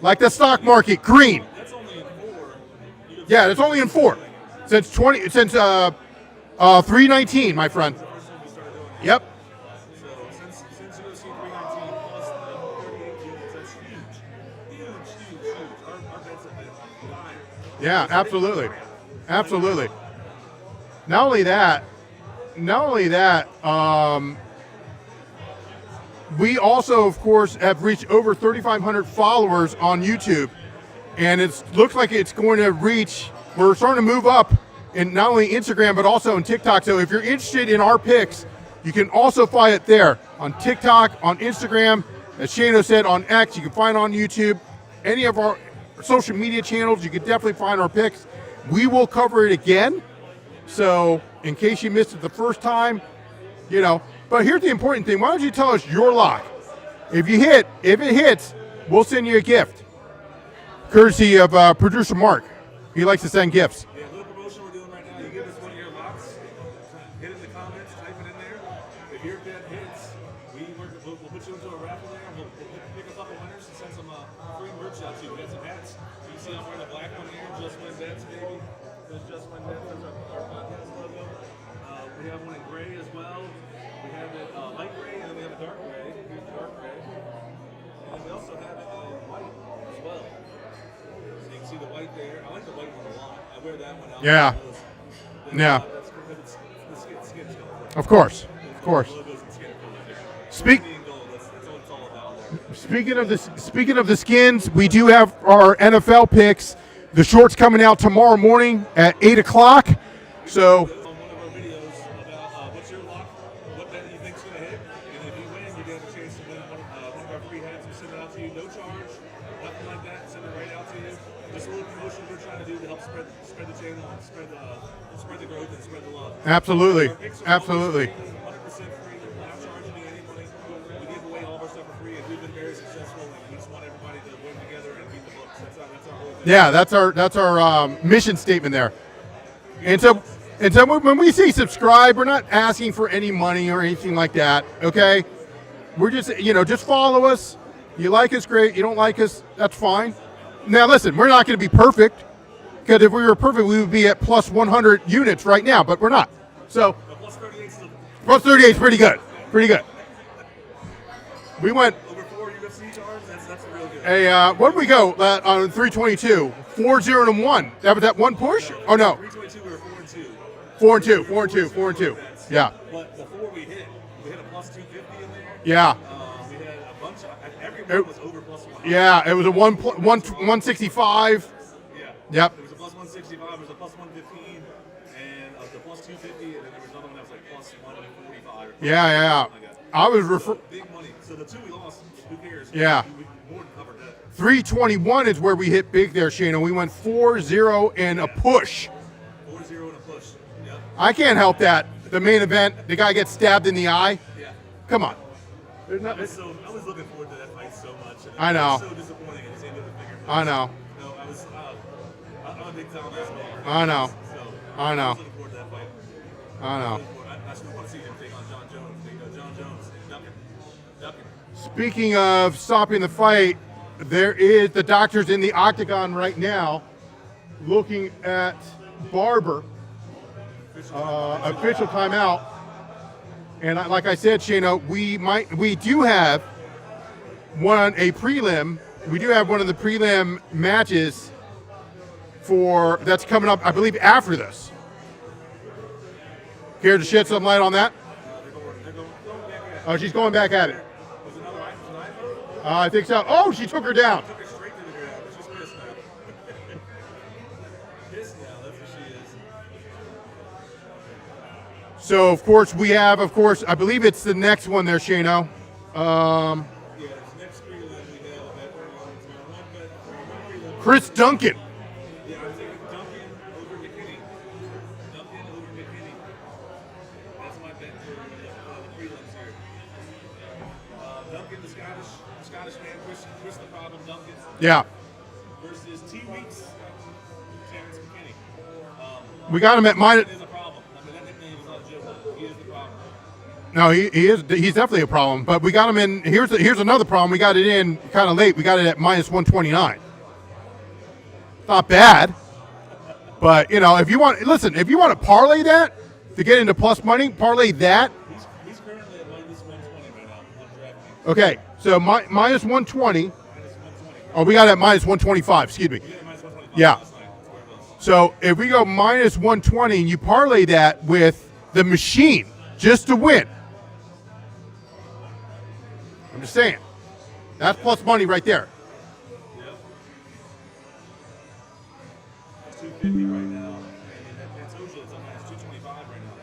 Like the stock market, green. That's only in 4. Yeah, it's only in 4. Since 319, my friend. Yep. So since UFC 319 plus the 38 units, that's huge. Our bets have been fire. Yeah, absolutely. Absolutely. Not only that, we also, of course, have reached over 3,500 followers on YouTube. And it looks like it's going to reach, we're starting to move up in not only Instagram, but also on TikTok. So if you're interested in our picks, you can also find it there on TikTok, on Instagram, as Shane O said, on X. You can find it on YouTube. Any of our social media channels, you can definitely find our picks. We will cover it again. So in case you missed it the first time, but here's the important thing. Why don't you tell us your lock? If it hits, we'll send you a gift. Courtesy of producer Mark. He likes to send gifts. Yeah, a little promotion we're doing right now. You give us one of your locks, hit it in the comments, type it in there. If your bet hits, we'll put you into a raffle there. We'll pick a couple winners and send some free merch out to you. We got some hats. You can see I'm wearing the black one here. Just Win Bets, baby. There's Just Win Bets. That's our podcast logo. We have one in gray as well. We have it light gray, and then we have a dark gray. Here's the dark gray. And we also have it in white as well. So you can see the white there. I like the white one a lot. I wear that one out. Yeah. Yeah. That's because the skin's color. Of course. Of course. Logos and skin color there. Speak- Green and gold, that's what it's all about there. Speaking of the skins, we do have our NFL picks The short's coming out tomorrow morning at 8 o'clock. So On one of our videos about what's your lock, what bet you think's going to hit, and if you win, you get a chance to win one of our free hats. We send it out to you, no charge, nothing like that. Send it right out to you. Just a little promotion we're trying to do to help spread the channel and spread the growth and spread the love. absolutely, Our picks are absolutely. always 100% free. We're not charging you any money. We give away all of our stuff for free, and we've been very successful. And we just want everybody to win together and beat the books. That's our whole thing. Yeah, that's our mission statement there. And so when we say subscribe, we're not asking for any money or anything like that. Okay, we're just just follow us. You like us, great. You don't like us, that's fine. Now listen, we're not going to be perfect, because if we were perfect, we would be at plus 100 units right now, but we're not. So plus 38 is pretty good, pretty good. We went. Over 4 UFC cards. That's real good. Hey, what did we go on 322? 4-0-1. That was that one push? Oh no. 322, we were 4-2. 4-2. Yeah. But before we hit a plus 250 in there. Yeah. We had a bunch of every one was over plus 100. Yeah, it was a 165. Yeah. Yep. There was a plus 165, there was a plus 115, and the plus 250, and then there was another one that was like plus 145. Yeah. I was big money. So the two we lost, who cares? Yeah. We more than covered that. 321 is where we hit big there, Shane. We went 4-0 and a push. 4-0 and a push. Yep. I can't help that. The main event, the guy gets stabbed in the eye. Yeah. Come on. I was looking forward to that fight so much. And I know. It was so disappointing at the end of the figure. I know. No, I'm a big Tom basketball. I know. So I know. I was looking forward to that fight. I know. I still want to see him take on John Jones. John Jones, ducking. Speaking of stopping the fight, there is the doctors in the octagon right now looking at Barber. Official timeout. And like I said, Shano, we do have a prelim. We do have one of the prelim matches that's coming up, I believe, after this. Care to shed some light on that? Oh, she's going back at it. I think so. Oh, she took her down. She's pissed now. Pissed now, that's what she is. So, of course, we have, I believe it's the next one there, Shano. Yeah, it's next prelim we have that Chris Duncan. Yeah, I'm taking Duncan over McKinney. That's my bet for the prelims here. Duncan, the Scottish man, Chris the Problem Duncan. Yeah. Versus T Weeks, Terrence McKinney. We got him at minus. Is a problem. I mean, that nickname is not a joke. He is the problem. No, he is. He's definitely a problem. But we got him in. Here's another problem. We got it in kind of late. We got it at minus 129. Not bad. But if you want to parlay that to get into plus money, parlay that. He's currently at minus 120 right now on DraftKings. Okay, so minus 120. Oh, we got it at minus 125. Excuse me. Yeah. So if we go minus 120 and you parlay that with the machine just to win, I'm just saying, that's plus money right there. It's 250 right now, and at Pantoja it's at 225 right now.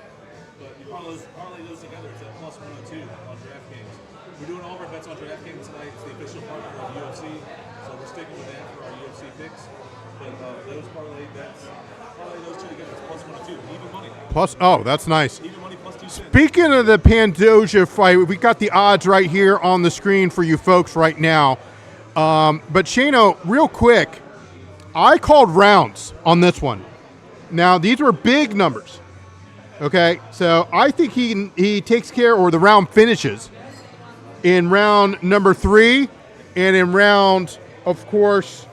But you parlay those together, it's at plus 102 on DraftKings. We're doing all of our bets on DraftKings tonight. It's the official partner of UFC, so we're sticking with that for our UFC picks. But those parlay those two together, it's plus 102, even money. That's nice. Even money plus 2 cents. Speaking of the Pantoja fight, we got the odds right here on the screen for you folks right now. But Shano, real quick, I called rounds on this one. Now, these were big numbers. Okay, so I think he takes care, or the round finishes in round number 3, and in round, of course,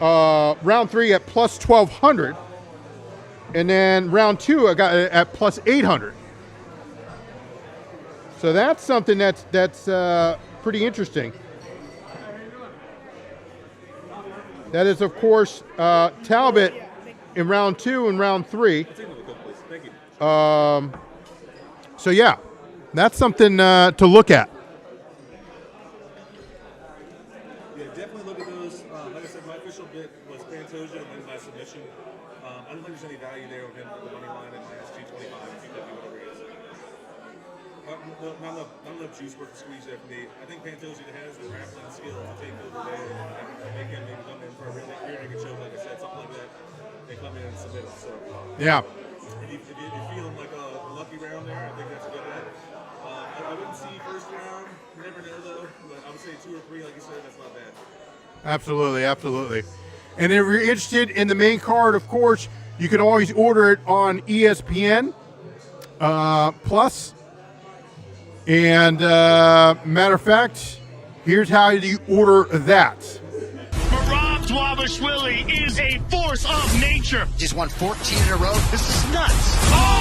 round 3 at plus 1,200, and then round 2 I got it at plus 800. So that's something that's pretty interesting. That is, of course, Talbott in round 2 and round 3. So yeah, that's something to look at. Yeah, definitely look at those. Like I said, my official bid was Pantoja, and then my not enough juice worth the squeeze there for me. I think Pantoja has the grappling skill to take over there and make him maybe come in for a rear naked choke, like I said, something like that. They come in and submit him. So Yeah. if you're feeling like a lucky round there, I think that's a good bet. I wouldn't see first round. You never know though. But I would say 2 or 3, like you said, that's not bad. Absolutely, absolutely. And if you're interested in the main card, of course, you can always order it on ESPN Plus. And matter of fact, here's how you order that. Merab Dvalishvili is a force of nature. He's won 14 in a row. This is nuts.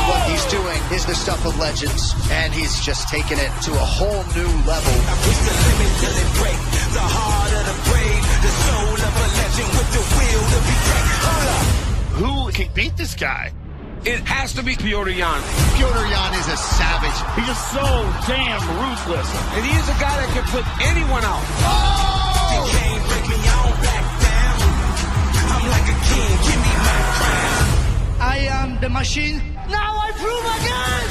What he's doing is the stuff of legends, and he's just taken it to a whole new level. I push the limit till it break. The heart of the brave, the soul of a legend with the will to be great. Hold up. Who can beat this guy? It has to be Petr Yan. Petr Yan is a savage. He's just so damn ruthless. And he is a guy that can put anyone out. You can't break me, I don't back down. I'm like a king, give me my crown. I am the machine. Now I prove again.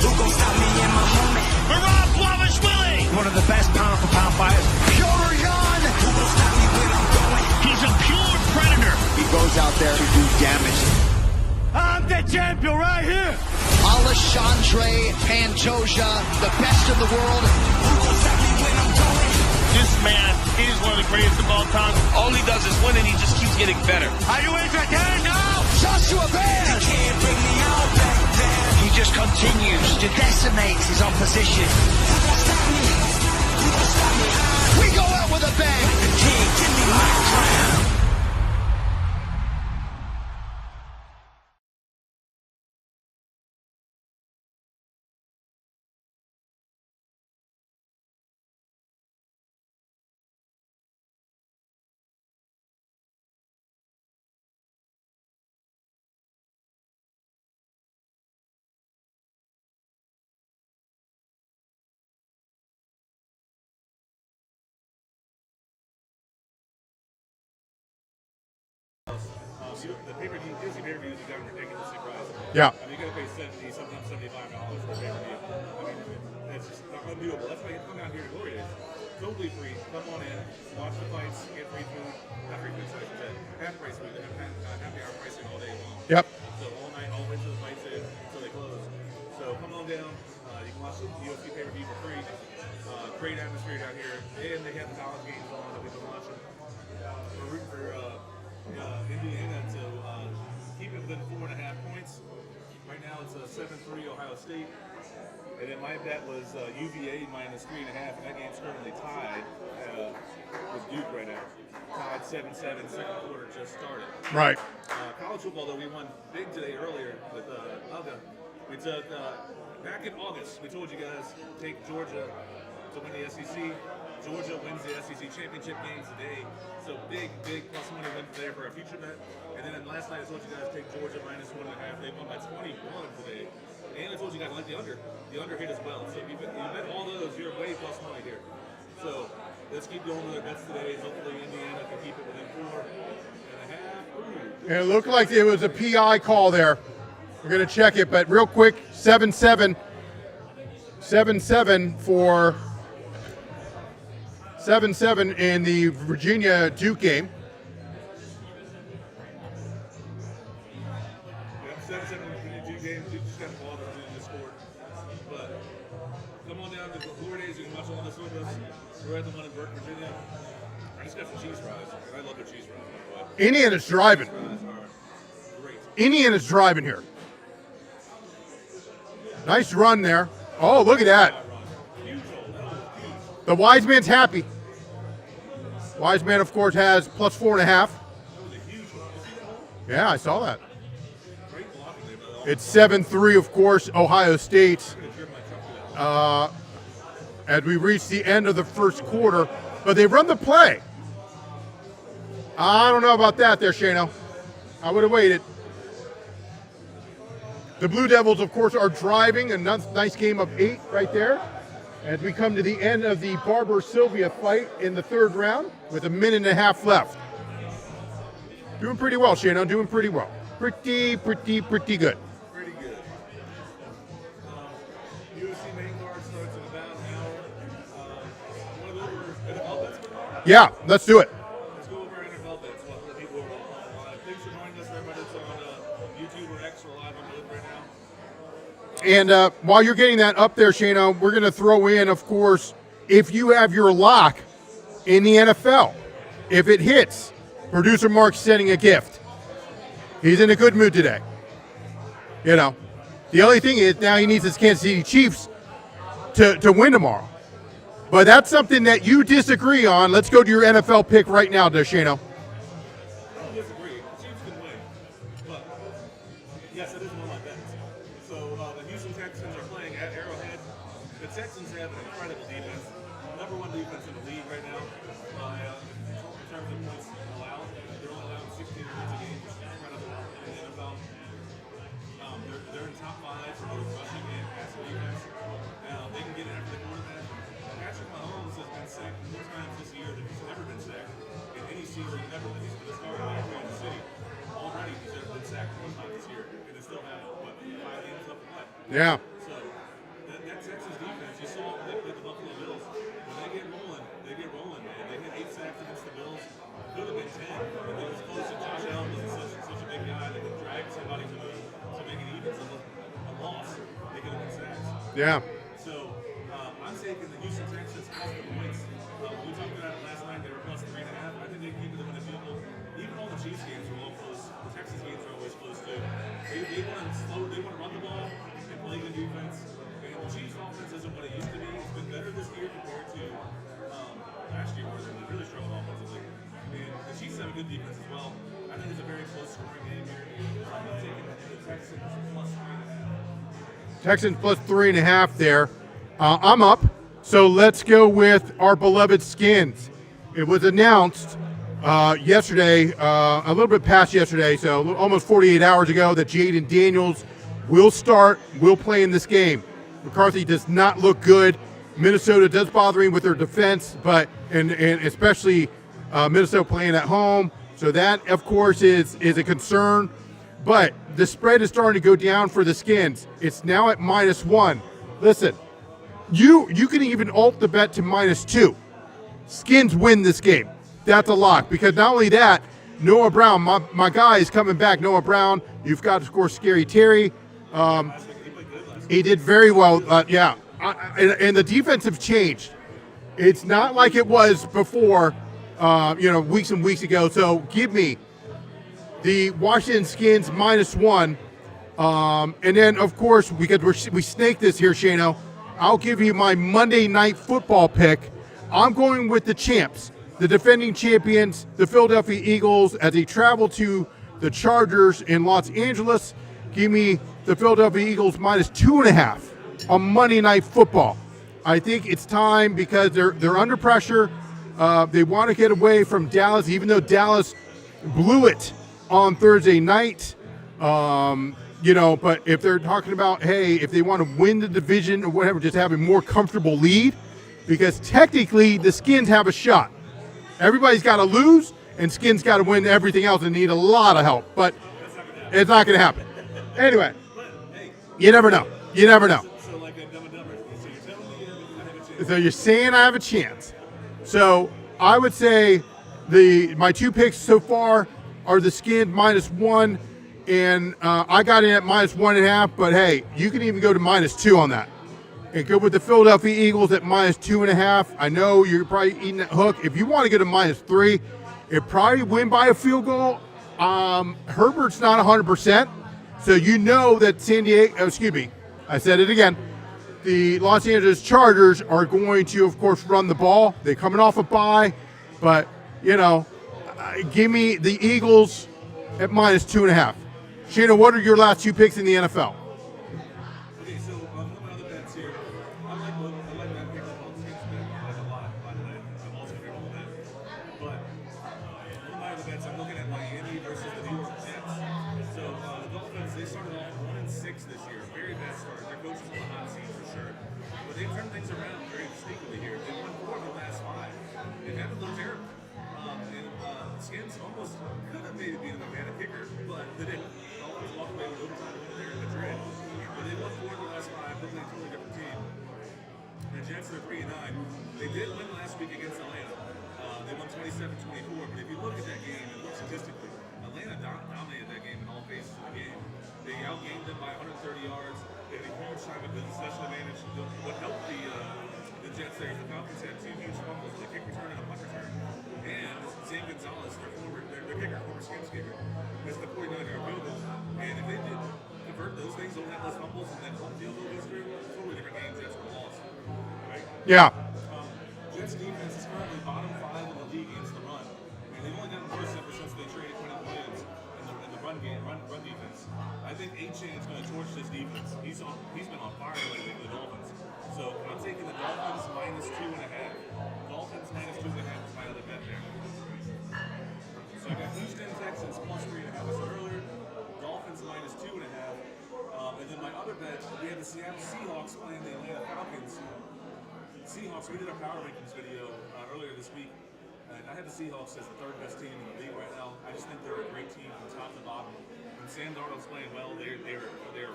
Who gon' stop me and my homie? Merab Dvalishvili, One of the best pound-for-pound fighters. Petr Yan. Who gon' stop me when I'm going? he's a pure predator. He goes out there to do damage. I'm the champion right here. Alexandre, Pantoja, the best in the world. Who gon' stop me when I'm going? This man is one of the greatest of all time. All he does is win, and he just keeps getting better. Are you entertained now? Joshua You Bear. can't break me, I don't back down. He just continues to decimate his opposition. Who gon' stop me? Who gon' stop me? We go out with a bang. The king, give me my crown. The pay-per-view, Disney pay-per-views have gotten ridiculously priced. Yeah. I mean, you gotta pay $70, sometimes $75 for a pay-per-view. I mean, it's just not undoable. That's why you come down here to Glory Days. Totally free. Come on in, watch the fights, get free food. Not free food, sorry, half price food. They have happy hour pricing all day long. Yep. So all night, all the way to the fights in until they close. So come on down. You can watch the UFC pay-per-view for free. Great atmosphere down here. And they have the college games on that we've been watching. We're rooting for Indiana to keep it within 4.5 points. Right now it's 7-3 Ohio State. And then my bet was UVA minus 3.5, and that game's currently tied with Duke right now. Tied 7-7, second quarter just started. Right. College football, though, we won big today earlier with Alga. We took, back in August, we told you guys, take Georgia to win the SEC. Georgia wins the SEC championship game today. So big plus money win there for our future bet. And then last night I told you guys take Georgia minus 1.5. They won by 21 today. And I told you guys I like the under. The under hit as well. So if you bet all those, you're way plus money here. So let's keep going with our bets today. Hopefully Indiana can keep it within 4.5. And it looked like it was a PI call there. We're going to check it, but real quick, 7-7. 7-7 for 7-7 in the Virginia Duke game. Yep, 7-7 in the Duke game. Duke just got the ball, Virginia just scored. But come on down to Glory Days. You can watch all this with us. We're at the one in Burke, Virginia. I just got some cheese fries, and I love their cheese fries, by the way. Indiana's driving. Cheese fries are great. Indiana's driving here. Nice run there. Oh, look at that. The wise man's happy. Wise man, of course, has plus 4.5. Yeah, I saw that. It's 7-3, of course, Ohio State. As we reach the end of the first quarter, but they run the play. I don't know about that there, Shane O. I would have waited. The Blue Devils, of course, are driving. A nice game of 8 right there. As we come to the end of the Barber-Sylvia fight in the third round with 1.5 minutes left. Doing pretty well, Shane O. Doing pretty well. Pretty good. Pretty good. UFC UFC main card starts in about an hour. Want to go over NFL bets for now? Yeah, let's do it. Let's go over NFL bets. What the people are live. Thanks for joining us, everybody that's on YouTube or X or live on both right now. And while you're getting that up there, Shane, we're going to throw in, of course, if you have your lock in the NFL, if it hits, producer Mark's sending a gift. He's in a good mood today. You know, the only thing is now he needs his Kansas City Chiefs to win tomorrow. But that's something that you disagree on. Let's go to your NFL pick right now, Shane. I don't disagree. The Chiefs can win. But, yes, it is one of my bets. So, the Houston Texans are playing at Arrowhead. The Texans have an incredible defense. Number one defense in the league right now. In terms of points allowed, they're only allowing 16 points a game, which is incredible in the NFL. They're in top 5 for both rushing and passing defense. They can get it after the quarterback. Patrick Mahomes has been sacked more times this year than he's ever been sacked in any season ever that he's been a starter in Kansas City. Already he's ever been sacked one time this year, and they still have, 5 games left to play. Yeah. So, that Texas defense, you saw they played the Buffalo Bills. When they get rolling, man. They hit 8 sacks against the Bills. Could have been 10. But they was close, and Josh Allen wasn't such a big guy that could drag somebody to make it even. So a loss, they could have been sacks. Yeah. So, I'm taking the Houston Texans plus the points. We talked about it last night. They were plus 3.5. I think they keep it to win a field goal. Even all the Chiefs games were all close. The Texans games are always close too. They want to run the ball and play good defense. And the Chiefs offense isn't what it used to be. It's been better this year compared to last year, where they really struggled offensively. And the Chiefs have a good defense as well. I think it's a very close scoring game here. I'm taking the Texans plus 3.5. Texans plus 3.5 there. I'm up. So let's go with our beloved Skins. It was announced yesterday, a little bit past yesterday, so almost 48 hours ago, that Jaden Daniels will play in this game. McCarthy does not look good. Minnesota does bother him with their defense, but and especially Minnesota playing at home. So that, of course, is a concern. But the spread is starting to go down for the Skins. It's now at -1. Listen, you can even alt the bet to -2. Skins win this game. That's a lock, because not only that, Noah Brown, my guy, is coming back. Noah Brown. You've got, of course, Scary Terry. He did very well. Yeah. And the defense have changed. It's not like it was before, weeks and weeks ago. So give me the Washington Skins -1. And then, of course, because we snake this here, Shano, I'll give you my Monday Night Football pick. I'm going with the champs, the defending champions, the Philadelphia Eagles, as they travel to the Chargers in Los Angeles. Give me the Philadelphia Eagles -2.5 on Monday Night Football. I think it's time, because they're under pressure. They want to get away from Dallas, even though Dallas blew it on Thursday night. But if they're talking about, hey, if they want to win the division or whatever, just have a more comfortable lead, because technically the Skins have a shot. Everybody's got to lose, and Skins got to win everything else and need a lot of help. But it's not going to happen. Anyway, you never know. You never know. So you're saying I have a chance. So I would say my 2 picks so far are the Skins -1, and I got in at -1.5. But hey, you can even go to -2 on that, and go with the Philadelphia Eagles at -2.5. I know you're probably eating that hook. If you want to go to -3, it probably win by a field goal. Herbert's not 100%, so you know that I said it again. The Los Angeles Chargers are going to, of course, run the ball. They're coming off a bye, but, give me the Eagles at -2.5. Shana, what are your last 2 picks in the NFL? Okay, so one of my other bets here, I like that pick on the Skins bet. I like a lot, by the way. I'm also favorable with that. But one of my other bets, I'm looking at Miami versus the New York Jets. So the Dolphins, they started off 1-6 this year. Very bad start. Their coach is on the hot seat for sure. But they've turned things around very distinctly here. They won 4 of the last 5. They haven't looked terrible. Skins almost could have maybe been a kicker, but they didn't. Dolphins walked away with overtime over there in Madrid. But they won 4 of the last 5, looking at a totally different team. Jets are 3-9. They did win last week against Atlanta. They won 27-24. But if you look at that game and look statistically, Atlanta dominated that game in all phases of the game. They outgained them by 130 yards. They had a huge time of possession advantage. What helped the Jets there is the Falcons had 2 huge fumbles, a kick return and a punt return. And Zane Gonzalez, their kicker, former Skins kicker, missed the 49-yard field goal. And if they did convert those things, don't have less fumbles, and then home field goal history, totally different games. Jets were lost. Right? Yeah. Jets defense is currently bottom 5 in the league against the run. And they've only gotten worse ever since they traded Quentin Williams in the run defense. I think A-Chain is going to torch this defense. He's been on fire lately for the Dolphins. So I'm taking the Dolphins minus 2.5. Dolphins minus 2.5 is my other bet there. So I got Houston Texans plus 3.5 I said earlier. Dolphins minus 2.5. And then my other bet, we have the Seattle Seahawks playing the Atlanta Falcons. Seahawks, we did a power rankings video earlier this week. And I have the Seahawks as the 3rd best team in the league right now. I just think they're a great team from top to bottom. When Sam Darnold's playing well, they're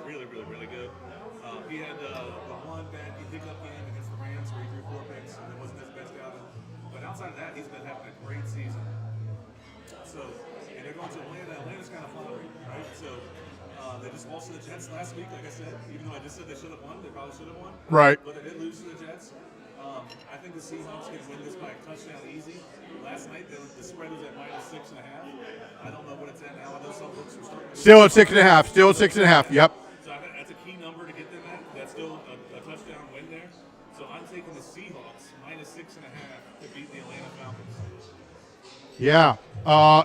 really, really, really good. He had the one bad pickup game against the Rams where he threw 4 picks and it wasn't his best outing. But outside of that, he's been having a great season. So, and they're going to Atlanta. Atlanta's kind of floundering, right? So they just lost to the Jets last week, like I said. Even though I just said they should have won, they probably should have won. Right. But they did lose to the Jets. I think the Seahawks can win this by a touchdown easy. Last night, the spread was at minus 6.5. I don't know what it's at now. I know some books are starting. Still at 6.5. Still at 6.5. Yep. So I think that's a key number to get them at. That's still a touchdown win there. So I'm taking the Seahawks minus 6.5 to beat the Atlanta Falcons. Yeah.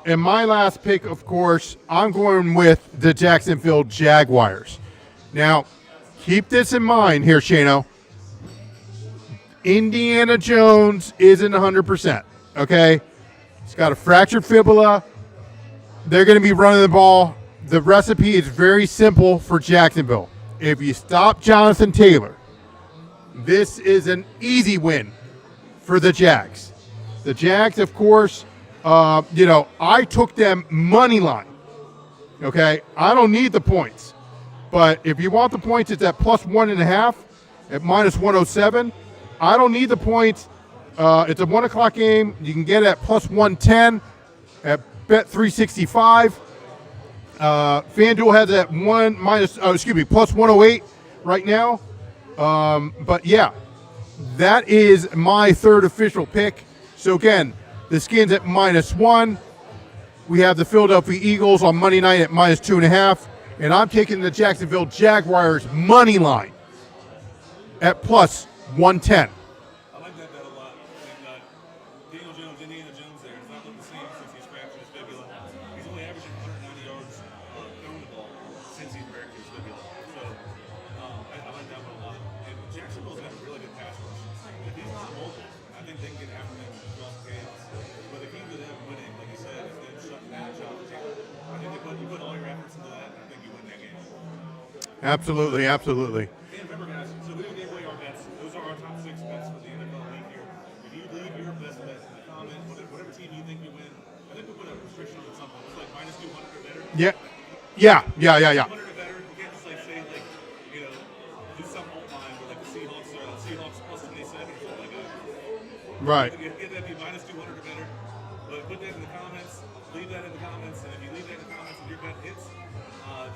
And my last pick, of course, I'm going with the Jacksonville Jaguars. Now, keep this in mind here, Shano. Indiana Jones isn't 100%, okay? He's got a fractured fibula. They're going to be running the ball. The recipe is very simple for Jacksonville. If you stop Jonathan Taylor, this is an easy win for the Jags. The Jags, of course, I took them money line, okay? I don't need the points. But if you want the points, it's at plus 1.5 at minus 107. I don't need the points. It's a 1 o'clock game. You can get it at plus 110 at Bet 365. FanDuel has it at plus 108 right now. But yeah, that is my 3rd official pick. So again, the Skins at minus 1. We have the Philadelphia Eagles on Monday night at minus 2.5. And I'm taking the Jacksonville Jaguars money line at plus 110. I like that bet a lot. And Indiana Jones there, has not looked the same since he's fractured his fibula. He's only averaging 190 yards throwing the ball since he's fractured his fibula. So I like that one a lot. And Jacksonville's got a really good pass rush. If he's not mobile, I think they can get after him and cross chaos. But the key to them winning, like you said, is then shutting down Jonathan Taylor. I think you put all your efforts into that, I think you win that game. Absolutely, absolutely. And remember, guys, so we don't give away our bets. Those are our top 6 bets for the NFL week here. If you leave your best bet in the comment, whatever team you think you win, I think we put a restriction on something. It's like minus 200 or better. Yeah. 200 or better. You can't just say do something online where like the Seahawks plus 27 or something like that. Right. You get that be minus 200 or better. But put that in the comments. Leave that in the comments. And if you leave that in the comments and your bet hits,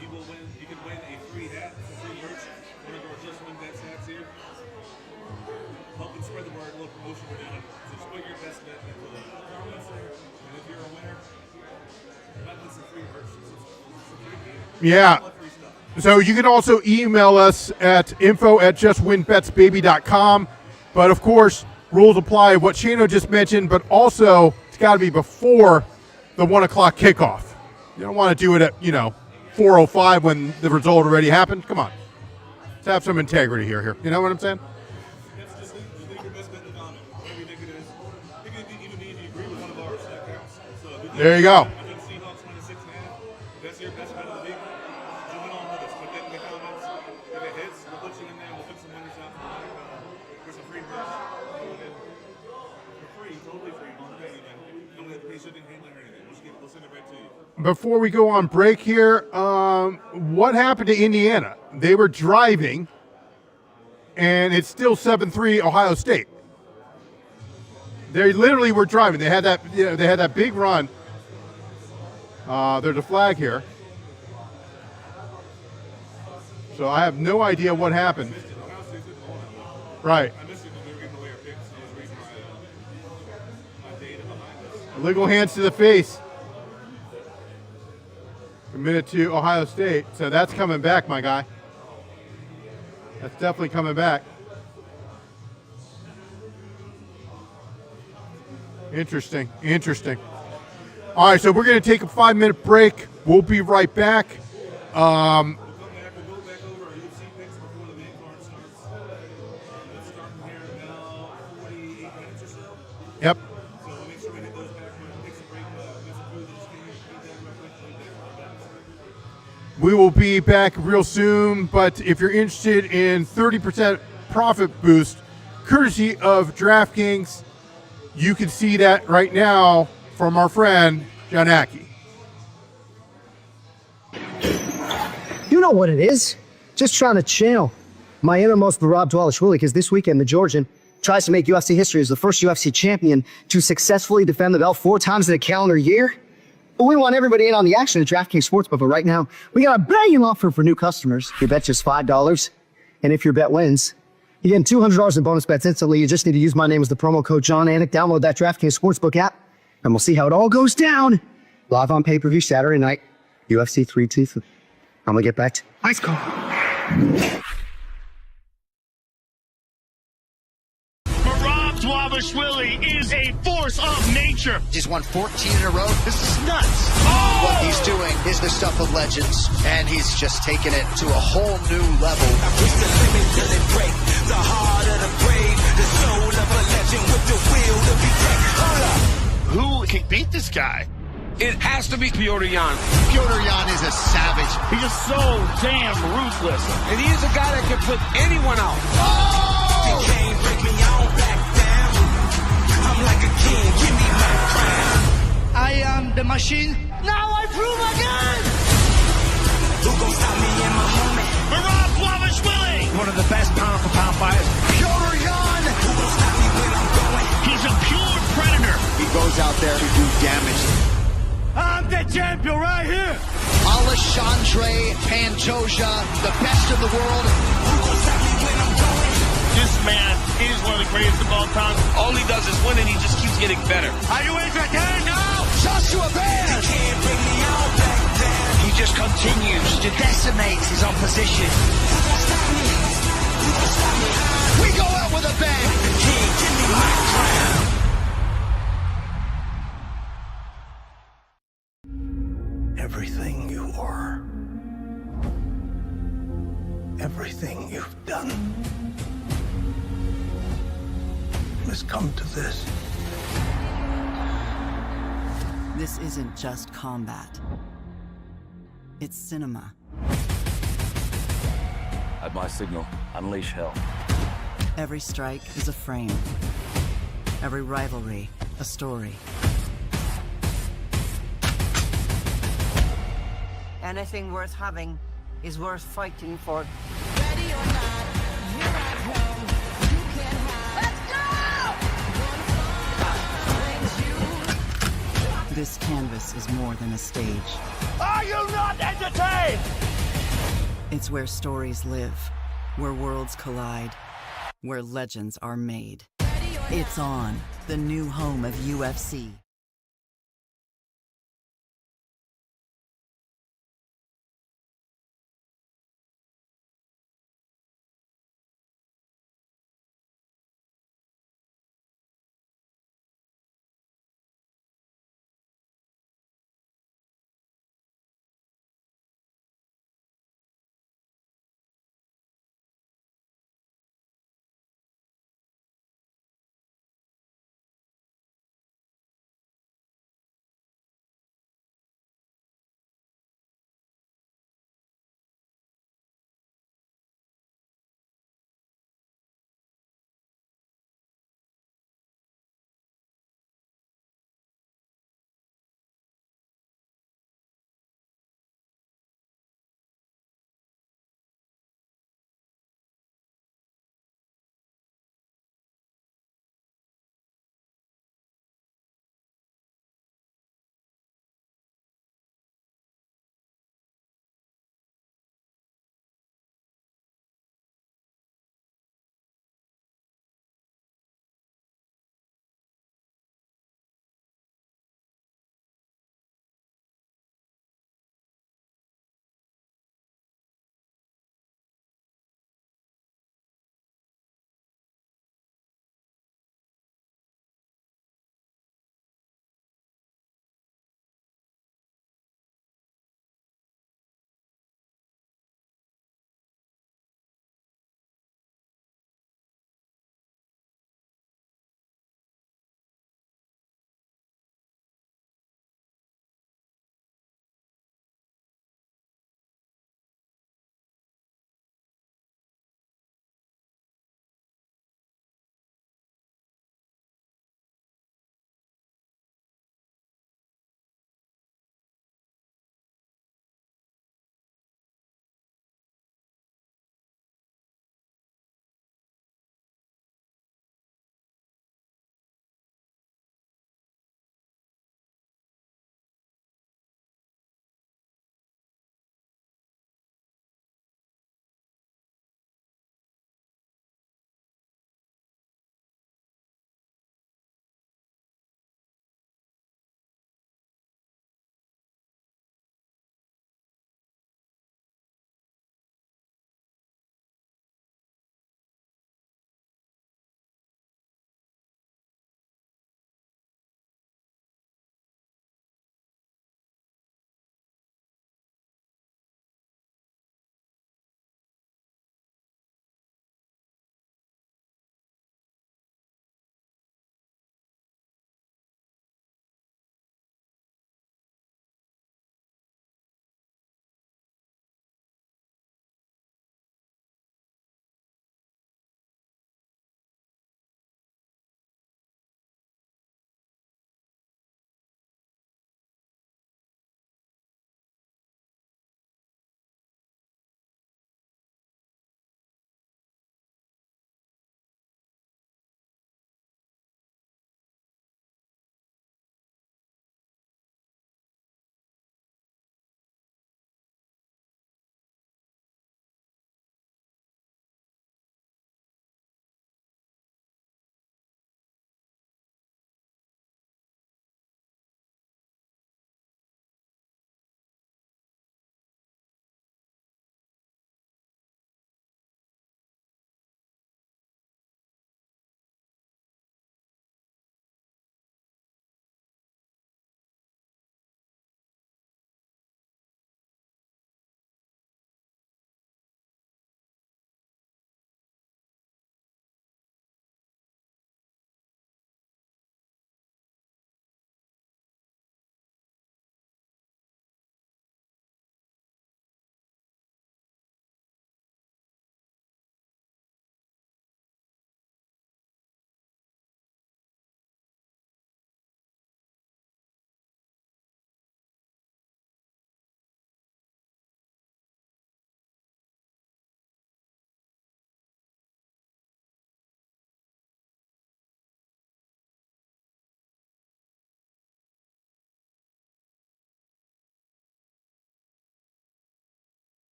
you will win. You can win a free hat, some free merch. One of our Just Win Bets hats here. Helping spread the word, a little promotion we're doing. So just put your best bet into the comments there. And if you're a winner, might win some free merch. Some free gear. Yeah. So you can also email us at info@justwinbetsbaby.com. But of course, rules apply. What Shano just mentioned, but also it's got to be before the 1 o'clock kickoff. You don't want to do it at 4:05 when the result already happened. Come on, let's have some integrity here. You know what I'm saying? Just leave your best bet in the comment. Whatever you think it is. It could even be if you agree with one of ours. That counts. So there you go. I think Seahawks minus 6.5. That's your best bet of the week. Join on with us. Put that in the comments. If it hits, we'll put you in there. We'll put some winners out for some free merch. For free, totally free. Don't pay anything. Don't have to pay shipping, handling, or anything. We'll send it right to you. Before we go on break here, what happened to Indiana? They were driving, and it's still 7-3 Ohio State. They literally were driving. They had that, they had that big run. There's a flag here. So I have no idea what happened. Right. Illegal hands to the face. Committed to Ohio State. So that's coming back, my guy. That's definitely coming back. Interesting. Interesting. All right, so we're going to take a 5-minute break. We'll be right back. Yep. We will be back real soon, but if you're interested in 30% profit boost, courtesy of DraftKings, you can see that right now from our friend, John Aki. You know what it is. Just trying to channel my innermost Merab Dvalishvili, because this weekend the Georgian tries to make UFC history as the first UFC champion to successfully defend the belt 4 times in a calendar year. But we want everybody in on the action at DraftKings Sportsbook. But right now, we got a banging offer for new customers. Your bet just $5. And if your bet wins, you get $200 in bonus bets instantly. You just need to use my name as the promo code John Anik. Download that DraftKings Sportsbook app, and we'll see how it all goes down. Live on pay-per-view Saturday night, UFC 3-2. I'm going to get back to ice call. Merab Dvalishvili is a force of nature. He's won 14 in a row. This is nuts. What he's doing is the stuff of legends, and he's just taken it to a whole new level. I push the limit till it break. The heart of the brave, the soul of a legend with the will to be great. Hold up. Who can beat this guy? It has to be Petr Yan. Petr Yan is a savage. He's just so damn ruthless. And he is a guy that can put anyone out. You can't break me, I don't back down. I'm like a king, give me my crown. I am the machine. Now I prove again. Who gon' stop me in my moment? Merab Dvalishvili, one of the best pound-for-pound fighters. Petr Yan. Who gon' stop me when I'm going? he's a pure predator. He goes out there to do damage. I'm the champion right here. Alexandre, Pantoja, the best in the world. Who gon' stop me when I'm going? This man is one of the greatest of all time. All he does is win, and he just keeps getting better. Are you entertained now? Joshua You Bear. can't break me, I don't back down. He just continues to decimate his opposition. Who gon' stop me? Who gon' stop me? We go out with a bang. King, give me my crown. Everything you are, everything you've done has come to this. This isn't just combat. It's cinema. At my signal, unleash hell. Every strike is a frame. Every rivalry, a story. Anything worth having is worth fighting for. Ready or not, here I come. You can't hide. Let's go! This canvas is more than a stage. Are you not entertained? It's where stories live, where worlds collide, where legends are made. It's on, the new home of UFC.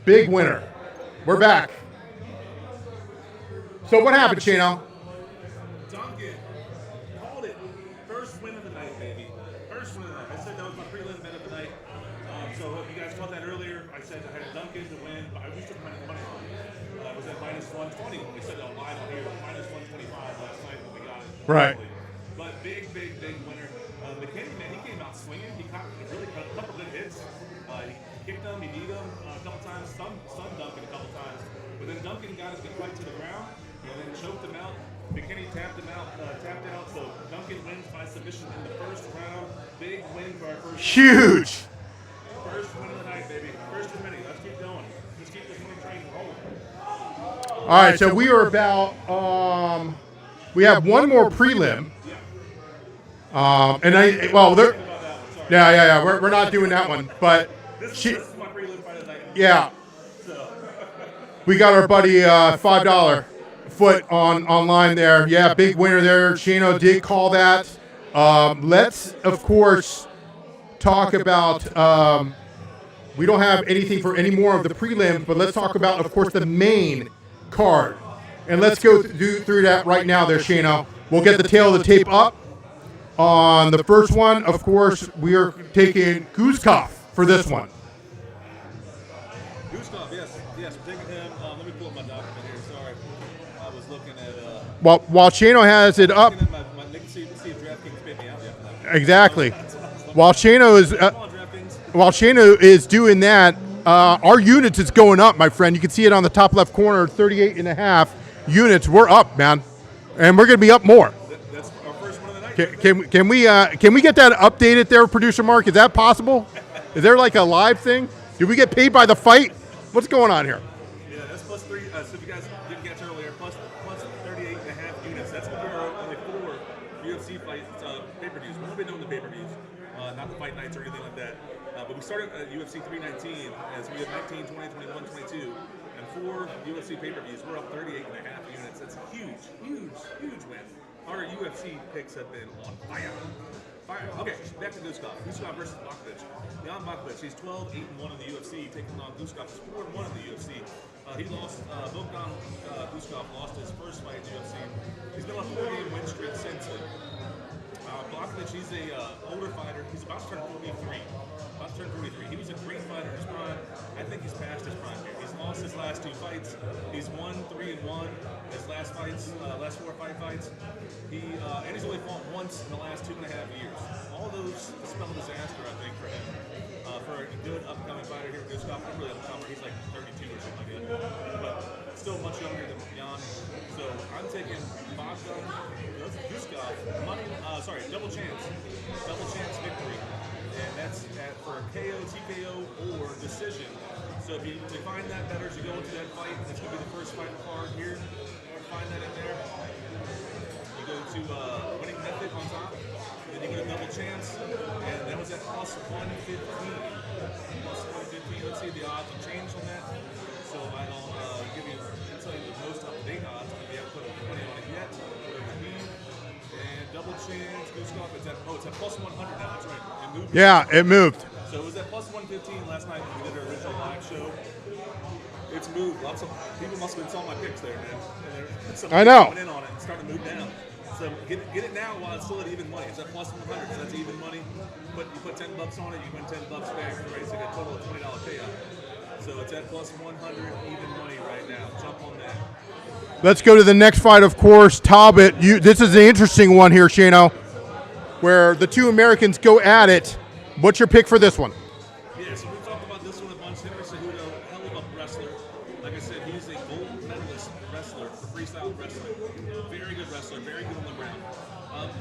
Big winner. We're back. So what happened, Chino? Duncan called it. First win of the night, baby. First win of the night. I said that was my prelim bet of the night. So if you guys caught that earlier, I said I had Duncan to win, but I wish to money on it. I was at minus 120 when we said that live on here. Minus 125 last night when we got it. Right. But big winner. McKinney, man, he came out swinging. He caught really a couple good hits. He kicked him, he beat him a couple times, stunned Duncan a couple times. But then Duncan got his feet right to the ground and then choked him out. McKinney tapped out. So Duncan wins by submission in the first round. Big win for our first. Huge. First win of the night, baby. First too many. Let's keep going. Let's keep this winning train rolling. All right, so we are about, we have one more prelim. We're not doing that one, but this is my prelim fight of the night. Yeah. We got our buddy $5 foot online there. Yeah, big winner there. Shano did call that. Let's, of course, talk about, we don't have anything for any more of the prelims, but let's talk about, of course, the main card. And let's go through that right now there, Shano. We'll get the tail of the tape up. On the first one, of course, we are taking Guzkov for this one. Guzkov, yes, we're taking him. Let me pull up my document here. Sorry, I was looking at. While Shano has it up. See if DraftKings paid me out yet for that. Exactly. While Shano is doing that, our units is going up, my friend. You can see it on the top left corner, 38.5 units. We're up, man, and we're going to be up more. That's our first one of the night. Can we get that updated there, producer Mark? Is that possible? Is there like a live thing? Do we get paid by the fight? What's going on here? Yeah, that's plus 3. So if you guys didn't catch earlier, plus 38.5 units. That's compared to only 4 UFC fights, pay-per-views. We've been doing the pay-per-views, not the fight nights or anything like that. But we started at UFC 319 as we have 19, 20, 21, 22, and 4 UFC pay-per-views. We're up 38.5 units. That's a huge win. Our UFC picks have been on fire. Okay, back to Guzkov. Guzkov versus Bakovic. Jan Bakovic, he's 12-8-1 in the UFC, taking on Guzkov. He's 4-1 in the UFC. He lost, Bogdan Guzkov lost his first fight in the UFC. He's been on a 4-game win streak since then. Bakovic, he's a older fighter. He's about to turn 43. He was a great fighter in his prime. I think he's past his prime here. He's lost his last 2 fights. He's won 3-1. His last 4 fights. And he's only fought once in the last 2.5 years. All those spell disaster, I think, for him. For a good upcoming fighter here, Guzkov, not really upcoming. He's like 32 or something like that. But still much younger than Jan. So I'm taking Bogdan Guzkov double chance victory. And that's for a KO, TKO, or decision. So if you find that better as you go into that fight, it's going to be the first fight card here. Find that in there. You go to winning method on top, then you get a double chance, and that was at plus 115. Let's see if the odds will change on that. So I'll tell you the most up-to-date odds. We haven't put a 20 on it yet. And double chance, Guzkov, it's at plus 100 now. That's right. It moved. So it was at plus 115 last night when we did our original live show. It's moved. Lots of people must have been selling my picks there, man. I know. Went in on it and started to move down. So get it now while it's still at even money. It's at plus 100, so that's even money. But you put $10 on it, you win $10 back, right? So you get a total of $20 payout. So it's at plus 100, even money right now. Jump on that. Let's go to the next fight, of course. Talbott. This is an interesting one here, Shano. where the two Americans go at it. What's your pick for this one? Yeah, so we talked about this one a bunch. Henry Cejudo, hell of a wrestler. Like I said, he's a gold medalist wrestler for freestyle wrestling. Very good wrestler, very good on the ground.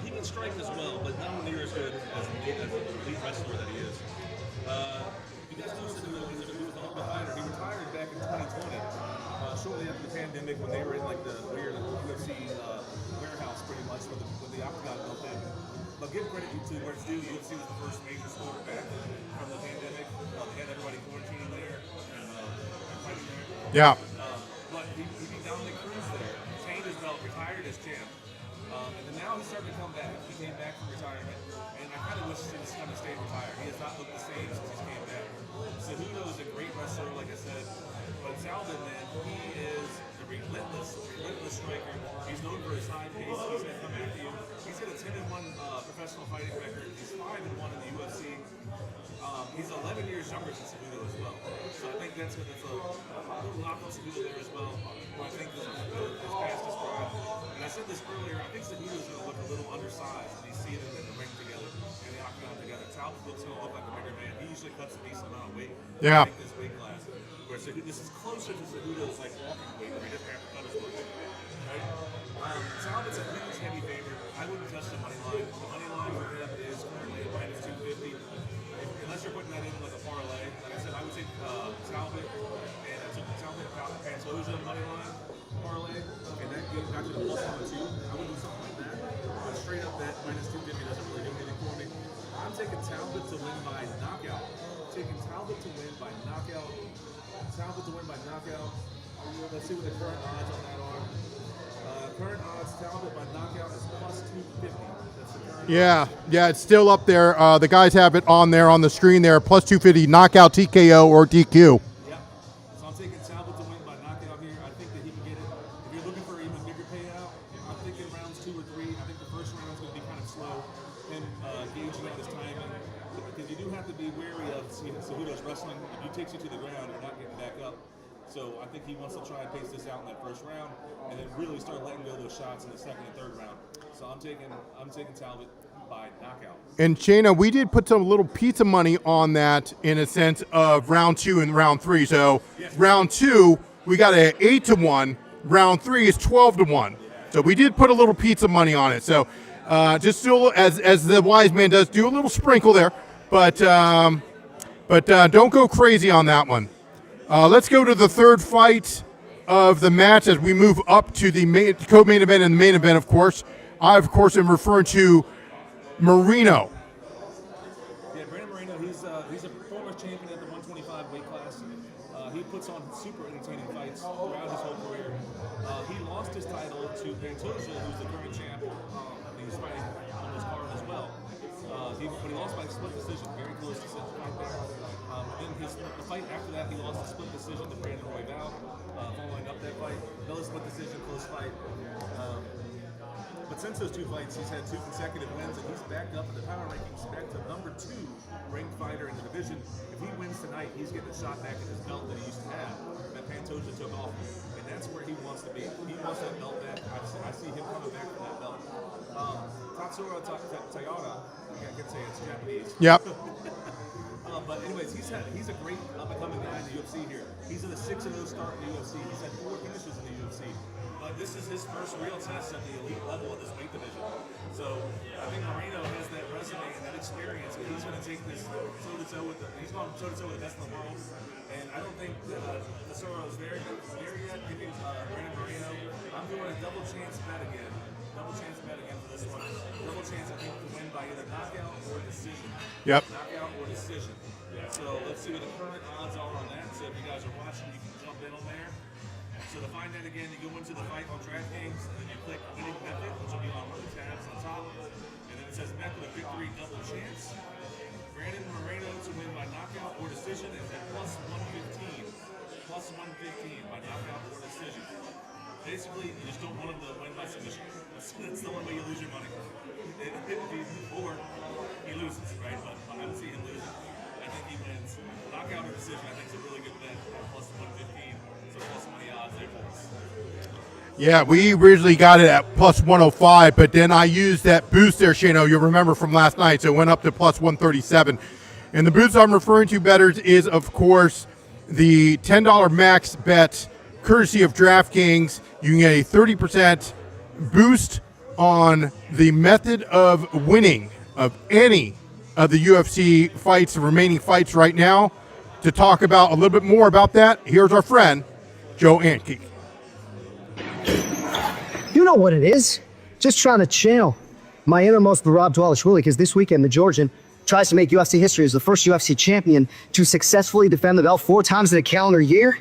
He can strike as well, but not near as good as the elite wrestler that he is. You guys know Cejudo, he was a Ultimate Fighter. He retired back in 2020, shortly after the pandemic, when they were in like the weird UFC warehouse, pretty much, when the Octagon built in. But give credit to where it's due. UFC was the first major sport back from the pandemic. They had everybody quarantining there and fighting there. Yeah. But he beat Dominic Cruz there, retained his belt, retired as champ. And then now he's starting to come back. He came back from retirement, and I kind of wish he was kind of stayed retired. He has not looked the same since he came back. Cejudo is a great wrestler, like I said, but Talbott, man, he is a relentless striker. He's known for his high pace. He's going to come after you. He's got a 10-1 professional fighting record. He's 5-1 in the UFC. He's 11 years younger than Cejudo as well. So I think that's a little knock on Cejudo there as well. I think this is past his prime. And I said this earlier, I think Cejudo's going to look a little undersized when you see them in the ring together and the octagon together. Talbott looks going to look like a bigger man. He usually cuts a decent amount of weight. Yeah. This weight class. Where this is closer to Cejudo's like walking weight, where he doesn't have to cut as much. Right? Talbott's a huge heavy favorite. I wouldn't touch the money line. The money line for him is currently at minus 250. Unless you're putting that in like a parlay. Like I said, I would take Talbott, and I took the Talbott Pantoja money line parlay, and that got you the plus 102. I would do something like that. But straight up bet minus 250 doesn't really do anything for me. I'm taking Talbott to win by knockout. Taking Talbott to win by knockout. Talbott to win by knockout. Let's see what the current odds on that are. Current odds, Talbott by knockout is plus 250. That's the current Yeah, it's still up there. The guys have it on there on the screen there, plus 250, knockout, TKO, or DQ. Yep. So I'm taking Talbott to win by knockout here. I think that he can get it. If you're looking for an even bigger payout, I'm thinking rounds 2 or 3. I think the first round is going to be kind of slow. Him gauging out his timing. Because you do have to be wary of Cejudo's wrestling. If he takes you to the ground, you're not getting back up. So I think he wants to try and pace this out in that first round, and then really start letting go of those shots in the second and third round. So I'm taking Talbott by knockout. And Shayna, we did put some little pizza money on that in a sense of round 2 and round 3. So yes. Round 2, we got a 8-1. Round 3 is 12-1. So we did put a little pizza money on it. So just still, as the wise man does, do a little sprinkle there, but don't go crazy on that one. Let's go to the third fight of the match as we move up to the co-main event and the main event, of course. I, of course, am referring to Moreno. Yeah, Brandon Moreno, he's a former champion at the 125 weight class. He puts on super entertaining fights throughout his whole career. He lost his title to Pantoja, who's the current champ. He's fighting on his card as well. But he lost by split decision, very close decision right there. Then the fight after that, he lost a split decision to Brandon Royval, following up that fight. Another split decision, close fight. But since those 2 fights, he's had 2 consecutive wins, and he's backed up in the power rankings, back to number 2 ranked fighter in the division. If he wins tonight, he's getting a shot back at his belt that he used to have, that Pantoja took off. And that's where he wants to be. He wants that belt back. I see him coming back from that belt. Tatsuro Taira, I can say it's Japanese. Yep. But anyways, he's a great up-and-coming guy in the UFC here. He's at a 6-0 start in the UFC. He's had 4 finishes in the UFC. But this is his first real test at the elite level of this weight division. So I think Moreno has that resume and that experience, and he's going to take this toe-to-toe with he's going toe-to-toe with the best in the world. And I don't think Tatsuro is there yet. Giving Brandon Moreno, I'm doing a double chance bet again. Double chance bet again for this one. Double chance, I think, to win by either knockout or decision. Yep. Knockout or decision. So let's see what the current odds are on that. So if you guys are watching, you can jump in on there. So to find that again, you go into the fight on DraftKings, and then you click winning method, which will be on one of the tabs on top. And then it says method of victory double chance. Brandon Moreno to win by knockout or decision is at plus 115. Plus 115 by knockout or decision. Basically, you just don't want him to win by submission. That's the only way you lose your money. Or he loses, right? But I don't see him losing. I think he wins. Knockout or decision, I think is a really good bet at plus 115. So plus money odds there for us. Yeah, we originally got it at plus 105, but then I used that boost there, Shane O. You'll remember from last night, so it went up to plus 137. And the boost I'm referring to, bettors, is, of course, the $10 max bet courtesy of DraftKings. You can get a 30% boost on the method of winning of any of the UFC fights, the remaining fights right now. To talk about a little bit more about that, here's our friend, Joe Anke. You know what it is. Just trying to channel my innermost Merab Dvalishvili, because this weekend the Georgian tries to make UFC history as the first UFC champion to successfully defend the belt 4 times in a calendar year.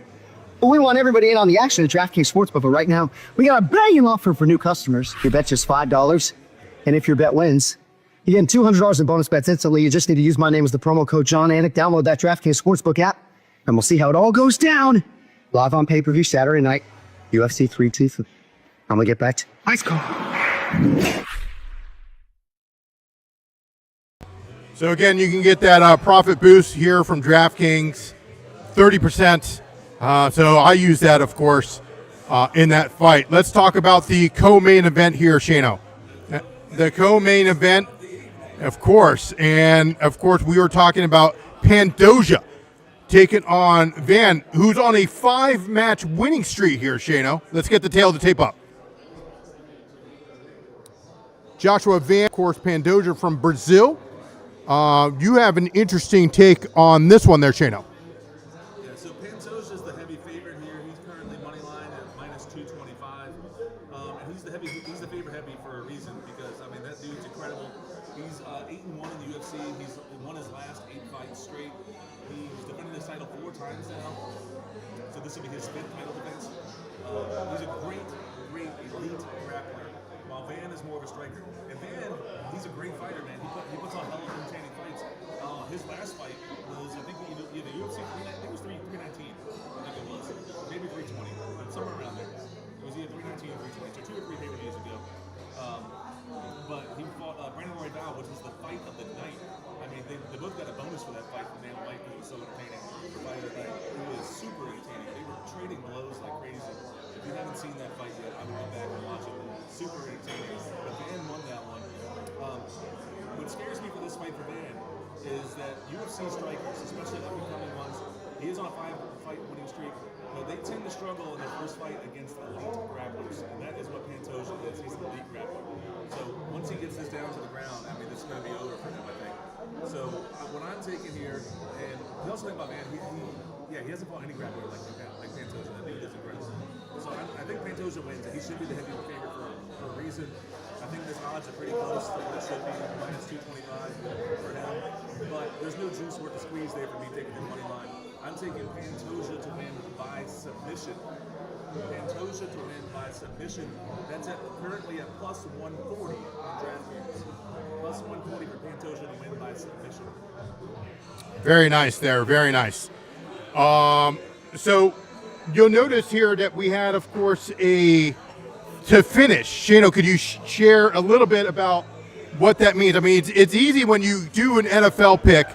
But we want everybody in on the action at DraftKings Sportsbook. But right now, we got a banging offer for new customers. Your bet's just $5. And if your bet wins, you get $200 in bonus bets instantly. You just need to use my name as the promo code John Anik. Download that DraftKings Sportsbook app, and we'll see how it all goes down. Live on pay-per-view Saturday night, UFC 323. I'm going to get back to ice call. So again, you can get that profit boost here from DraftKings, 30%. So I use that, of course, in that fight. Let's talk about the co-main event here, Shane O. The co-main event, of course, and of course we were talking about Pantoja taking on Van, who's on a 5-match winning streak here, Shane O. Let's get the tail of the tape up. Joshua Van, of course, Pantoja from Brazil. You have an interesting take on this one there, Shane O. Yeah, so Pantoja is the heavy favorite here. He's currently money line at minus 225. And he's the favorite heavy for a reason, because I mean that dude's incredible. He's 8-1 in the UFC. He's won his last 8 fights straight. He's defended his title 4 times now. So this will be his 5th title defense. He's a great elite grappler, while Van is more of a striker. And Van, he's a great fighter, man. He puts on hell of entertaining fights. His last fight was, I think, either UFC 319, I think it was 319, I think it was. Maybe 320, but somewhere around there. It was either 319 or 320, so 2 or 3 pay-per-views ago. But he fought Brandon Royval, which was the fight of the night. I mean, they both got a bonus for that fight from Dana White because it was so entertaining. The fight of the night, it was super entertaining. They were trading blows like crazy. If you haven't seen that fight yet, I would go back and watch it. Super entertaining. But Van won that one. What scares me for this fight for Van is that UFC strikers, especially up-and-coming ones, he is on a 5-fight winning streak, but they tend to struggle in their first fight against elite grapplers, and that is what Pantoja is. He's an elite grappler. So once he gets this down to the ground, I mean, this is going to be over for him, I think. So what I'm taking here, and the also thing about Van, he hasn't fought any grappler like Pantoja. I think he is incredible. So I think Pantoja wins, and he should be the heavyweight favorite for a reason. I think his odds are pretty close to what it should be, minus 225 for him. But there's no juice worth the squeeze there for me taking him money line. I'm taking Pantoja to win by submission. Pantoja to win by submission. That's currently at plus 140 on DraftKings. Plus 140 for Pantoja to win by submission. Very nice there, very nice. So you'll notice here that we had, of course, to finish. Shane O, could you share a little bit about what that means? I mean, it's easy when you do an NFL pick,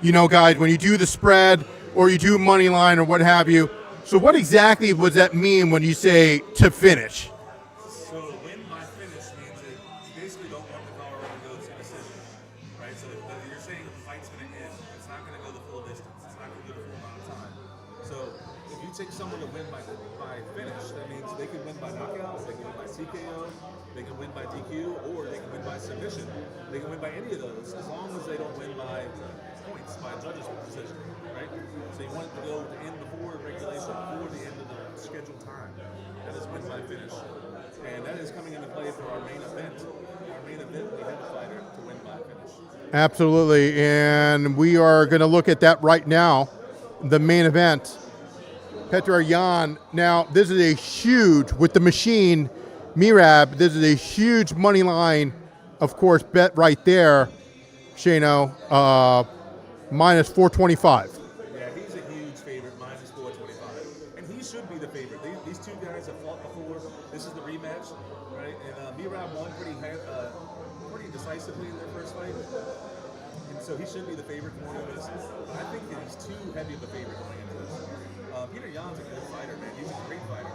you know, guys, when you do the spread or you do money line or what have you. So what exactly does that mean when you say to finish? So to win by finish means that you basically don't want the car to go to decision, right? So you're saying the fight's going to end. It's not going to go the full distance. It's not going to go the full amount of time. So if you take someone to win by finish, that means they can win by knockout, they can win by TKO, they can win by DQ, or they can win by submission. They can win by any of those, as long as they don't win by points, by judges' decision, right? So you want it to go to end before regulation, before the end of the scheduled time. That is win by finish. And that is coming into play for our main event. Our main event, we have a fighter to win by finish. Absolutely, and we are going to look at that right now, the main event. Petr Yan. Now, this is a huge, with the machine, Merab, this is a huge money line, of course, bet right there, Shane O, minus 425. Yeah, he's a huge favorite, minus 425. And he should be the favorite. These two guys have fought before. This is the rematch, right? And Merab won pretty decisively in their first fight. And so he should be the favorite for one of this. But I think that he's too heavy of a favorite going into this. Petr Yan's a good fighter, man. He's a great fighter.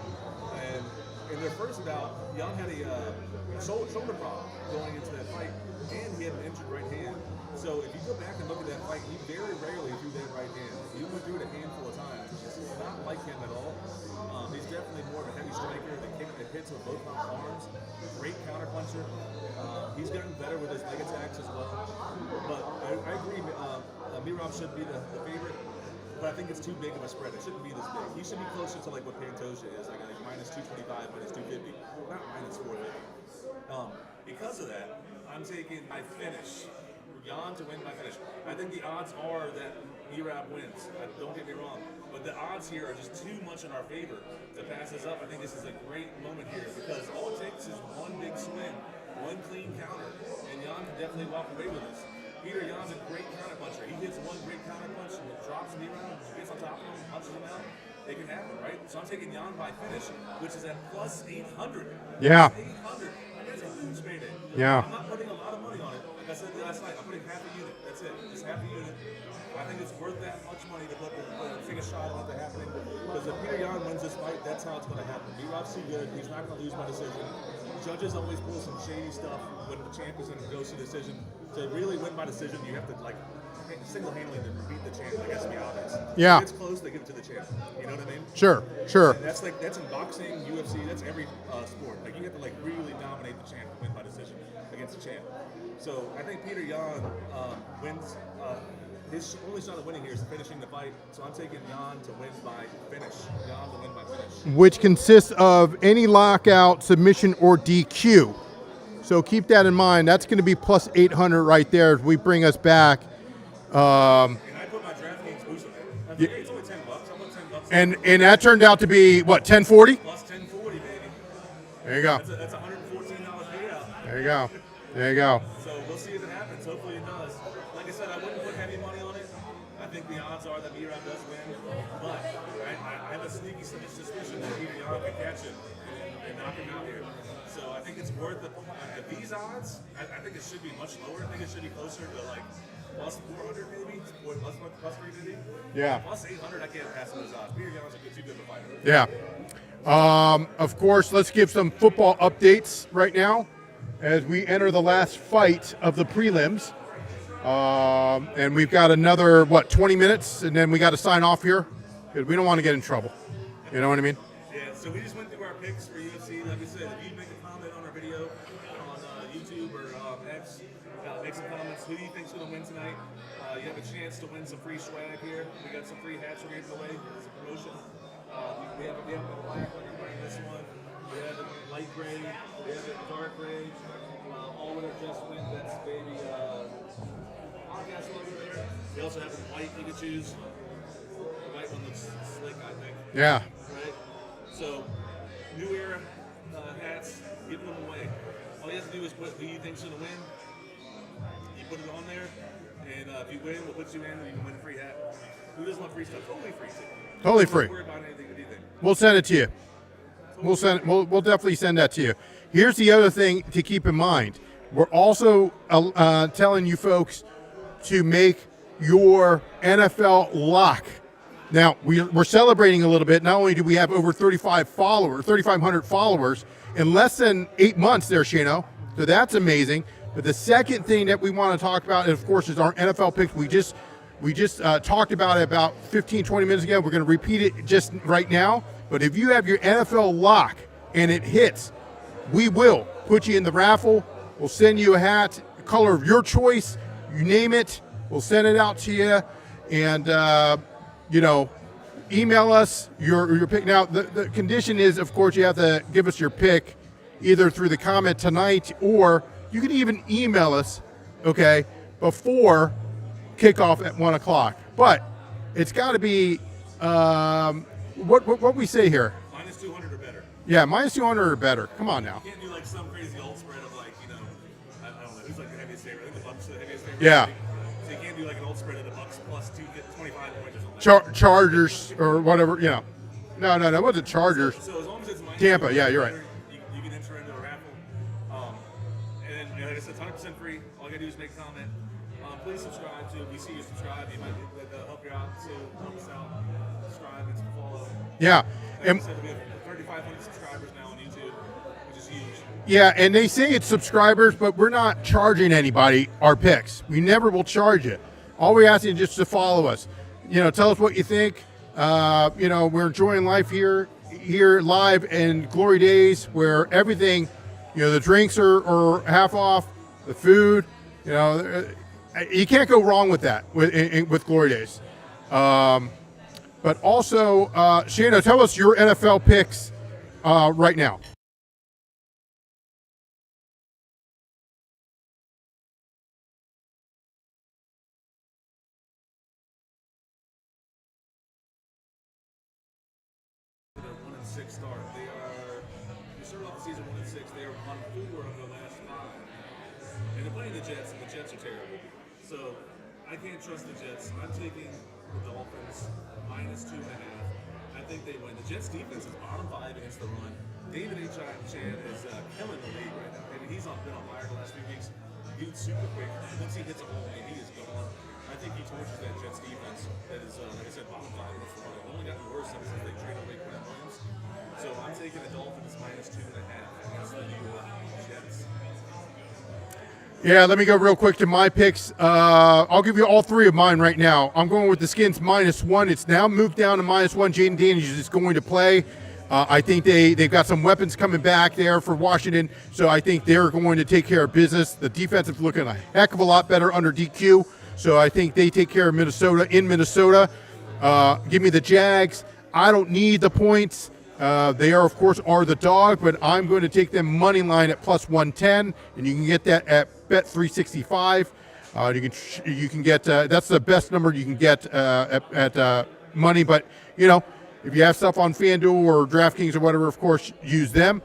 And in their first bout, Yan had a shoulder problem going into that fight, and he had an injured right hand. So if you go back and look at that fight, he very rarely threw that right hand. He went through it a handful of times. This is not like him at all. He's definitely more of a heavy striker that hits with both arms. Great counter puncher. He's gotten better with his leg attacks as well. But I agree, Merab should be the favorite. But I think it's too big of a spread. It shouldn't be this big. He should be closer to like what Pantoja is, like minus 225, minus 250, not minus 450. Because of that, I'm taking my finish. Yan to win by finish. I think the odds are that Merab wins. Don't get me wrong. But the odds here are just too much in our favor to pass this up. I think this is a great moment here because all it takes is one big swing, one clean counter, and Yan can definitely walk away with this. Petr Yan's a great counter puncher. He hits one great counter punch and it drops Merab, gets on top of him, punches him out. It can happen, right? So I'm taking Yan by finish, which is at plus 800. Yeah. Plus 800. That's a huge payday. Yeah. I'm not putting a lot of money on it. Like I said last night, I'm putting half a unit. That's it. Just half a unit. I think it's worth that much money to take a shot at that happening. Because if Petr Yan wins this fight, that's how it's going to happen. Merab's too good. He's not going to lose by decision. Judges always pull some shady stuff when the champ is in a go-to decision. To really win by decision, you have to like single-handedly beat the champ. Like, that's to be honest. Yeah. If it's close, they give it to the champ. You know what I mean? Sure. And that's in boxing, UFC. That's every sport. Like you have to like really dominate the champ to win by decision against the champ. So I think Petr Yan wins. His only shot of winning here is finishing the fight. So I'm taking Yan to win by finish. Yan to win by finish. Which consists of any lockout, submission, or DQ. So keep that in mind. That's going to be plus 800 right there as we bring us back. And I put my DraftKings boost on it. I think it's only $10. I put $10. And that turned out to be, what, 1040? Plus 1040, baby. There you go. That's $114 payout. There you go. There you go. So we'll see if it happens. Hopefully it does. Like I said, I wouldn't put heavy money on it. I think the odds are that Merab does win. But I have a sneaky suspicion that Petr Yan can catch him and knock him out here. So I think it's worth it. At these odds, I think it should be much lower. I think it should be closer to like plus 400 maybe, or plus 350. Yeah. Plus 800, I can't pass those odds. Petr Yan's too good of a fighter. Yeah. Of course, let's give some football updates right now as we enter the last fight of the prelims. And we've got another, 20 minutes, and then we got to sign off here because we don't want to get in trouble. You know what I mean? Yeah, so we just went through our picks for UFC. Like I said, if you make a comment on our video on YouTube or X, make some comments. Who do you think's going to win tonight? You have a chance to win some free swag here. We got some free hats we're giving away. It's a promotion. We have a black one wearing this one. We have a light gray. We have a dark gray. All winner just win. That's baby podcast logo there. We also have a white you can choose. The white one looks slick, I think. Yeah. Right? So, new era hats, giving them away. All you have to do is put who you think's going to win. You put it on there, and if you win, we'll put you in, and you can win a free hat. Who doesn't want free stuff? Totally free. Totally free. Don't worry about anything. What do you think? We'll send it to you. We'll definitely send that to you. Here's the other thing to keep in mind. We're also telling you folks to make your NFL lock. Now, we're celebrating a little bit. Not only do we have over 3,500 followers in less than 8 months there, Shane-O. So that's amazing. But the second thing that we want to talk about, of course, is our NFL picks. We just talked about it about 15, 20 minutes ago. We're going to repeat it just right now. But if you have your NFL lock and it hits, we will put you in the raffle. We'll send you a hat, color of your choice. You name it, we'll send it out to you. And, email us your pick. Now, the condition is, of course, you have to give us your pick either through the comment tonight or you can even email us, okay, before kickoff at 1 o'clock. But it's got to be, what we say here? Minus 200 or better. Yeah, minus 200 or better. Come on now. You can't do like some crazy old spread of like, I don't know, who's like the heaviest favorite? I think the Bucks are the heaviest favorite. Yeah. So you can't do like an old spread of the Bucks plus 25 points or something. Chargers or whatever, No, it wasn't Chargers. So as long as it's minus Tampa, yeah, you're right. You can enter into a raffle. And like I said, 100% free. All you gotta do is make a comment. Please subscribe to if we see you subscribe, you might help you out too. Help us out. Subscribe and follow. Yeah. Like I said, we have 3,500 subscribers now on YouTube, which is huge. Yeah, and they say it's subscribers, but we're not charging anybody our picks. We never will charge it. All we ask you is just to follow us. Tell us what you think. We're enjoying life here live in Glory Days, where everything, the drinks are half off, the food, you can't go wrong with that with Glory Days. But also, Shane, tell us your NFL picks right now. Start. They started off the season 1-6. They are on 4 of the last 5, and they're playing the Jets, and the Jets are terrible. So I can't trust the Jets. I'm taking the Dolphins -2.5. I think they win. The Jets defense is bottom 5 against the run. David Chan is killing the league right now. I mean, he's been on fire the last few weeks. Dude's super quick. Once he hits a hole, he is gone. I think he torches that Jets defense. That is, like I said, bottom 5 against the run. It's only gotten worse since they traded away Quinn Williams. So I'm taking the Dolphins -2.5 against the New York Jets. Yeah, let me go real quick to my picks. I'll give you all 3 of mine right now. I'm going with the Skins -1. It's now moved down to -1. Jaden Daniels is going to play. I think they've got some weapons coming back there for Washington, so I think they're going to take care of business. The defense is looking a heck of a lot better under DQ, so I think they take care of Minnesota in Minnesota. Give me the Jags. I don't need the points. They are, of course, the dog, but I'm going to take them money line at +110, and you can get that at Bet365. You can get that's the best number you can get at money. But if you have stuff on FanDuel or DraftKings or whatever, of course, use them.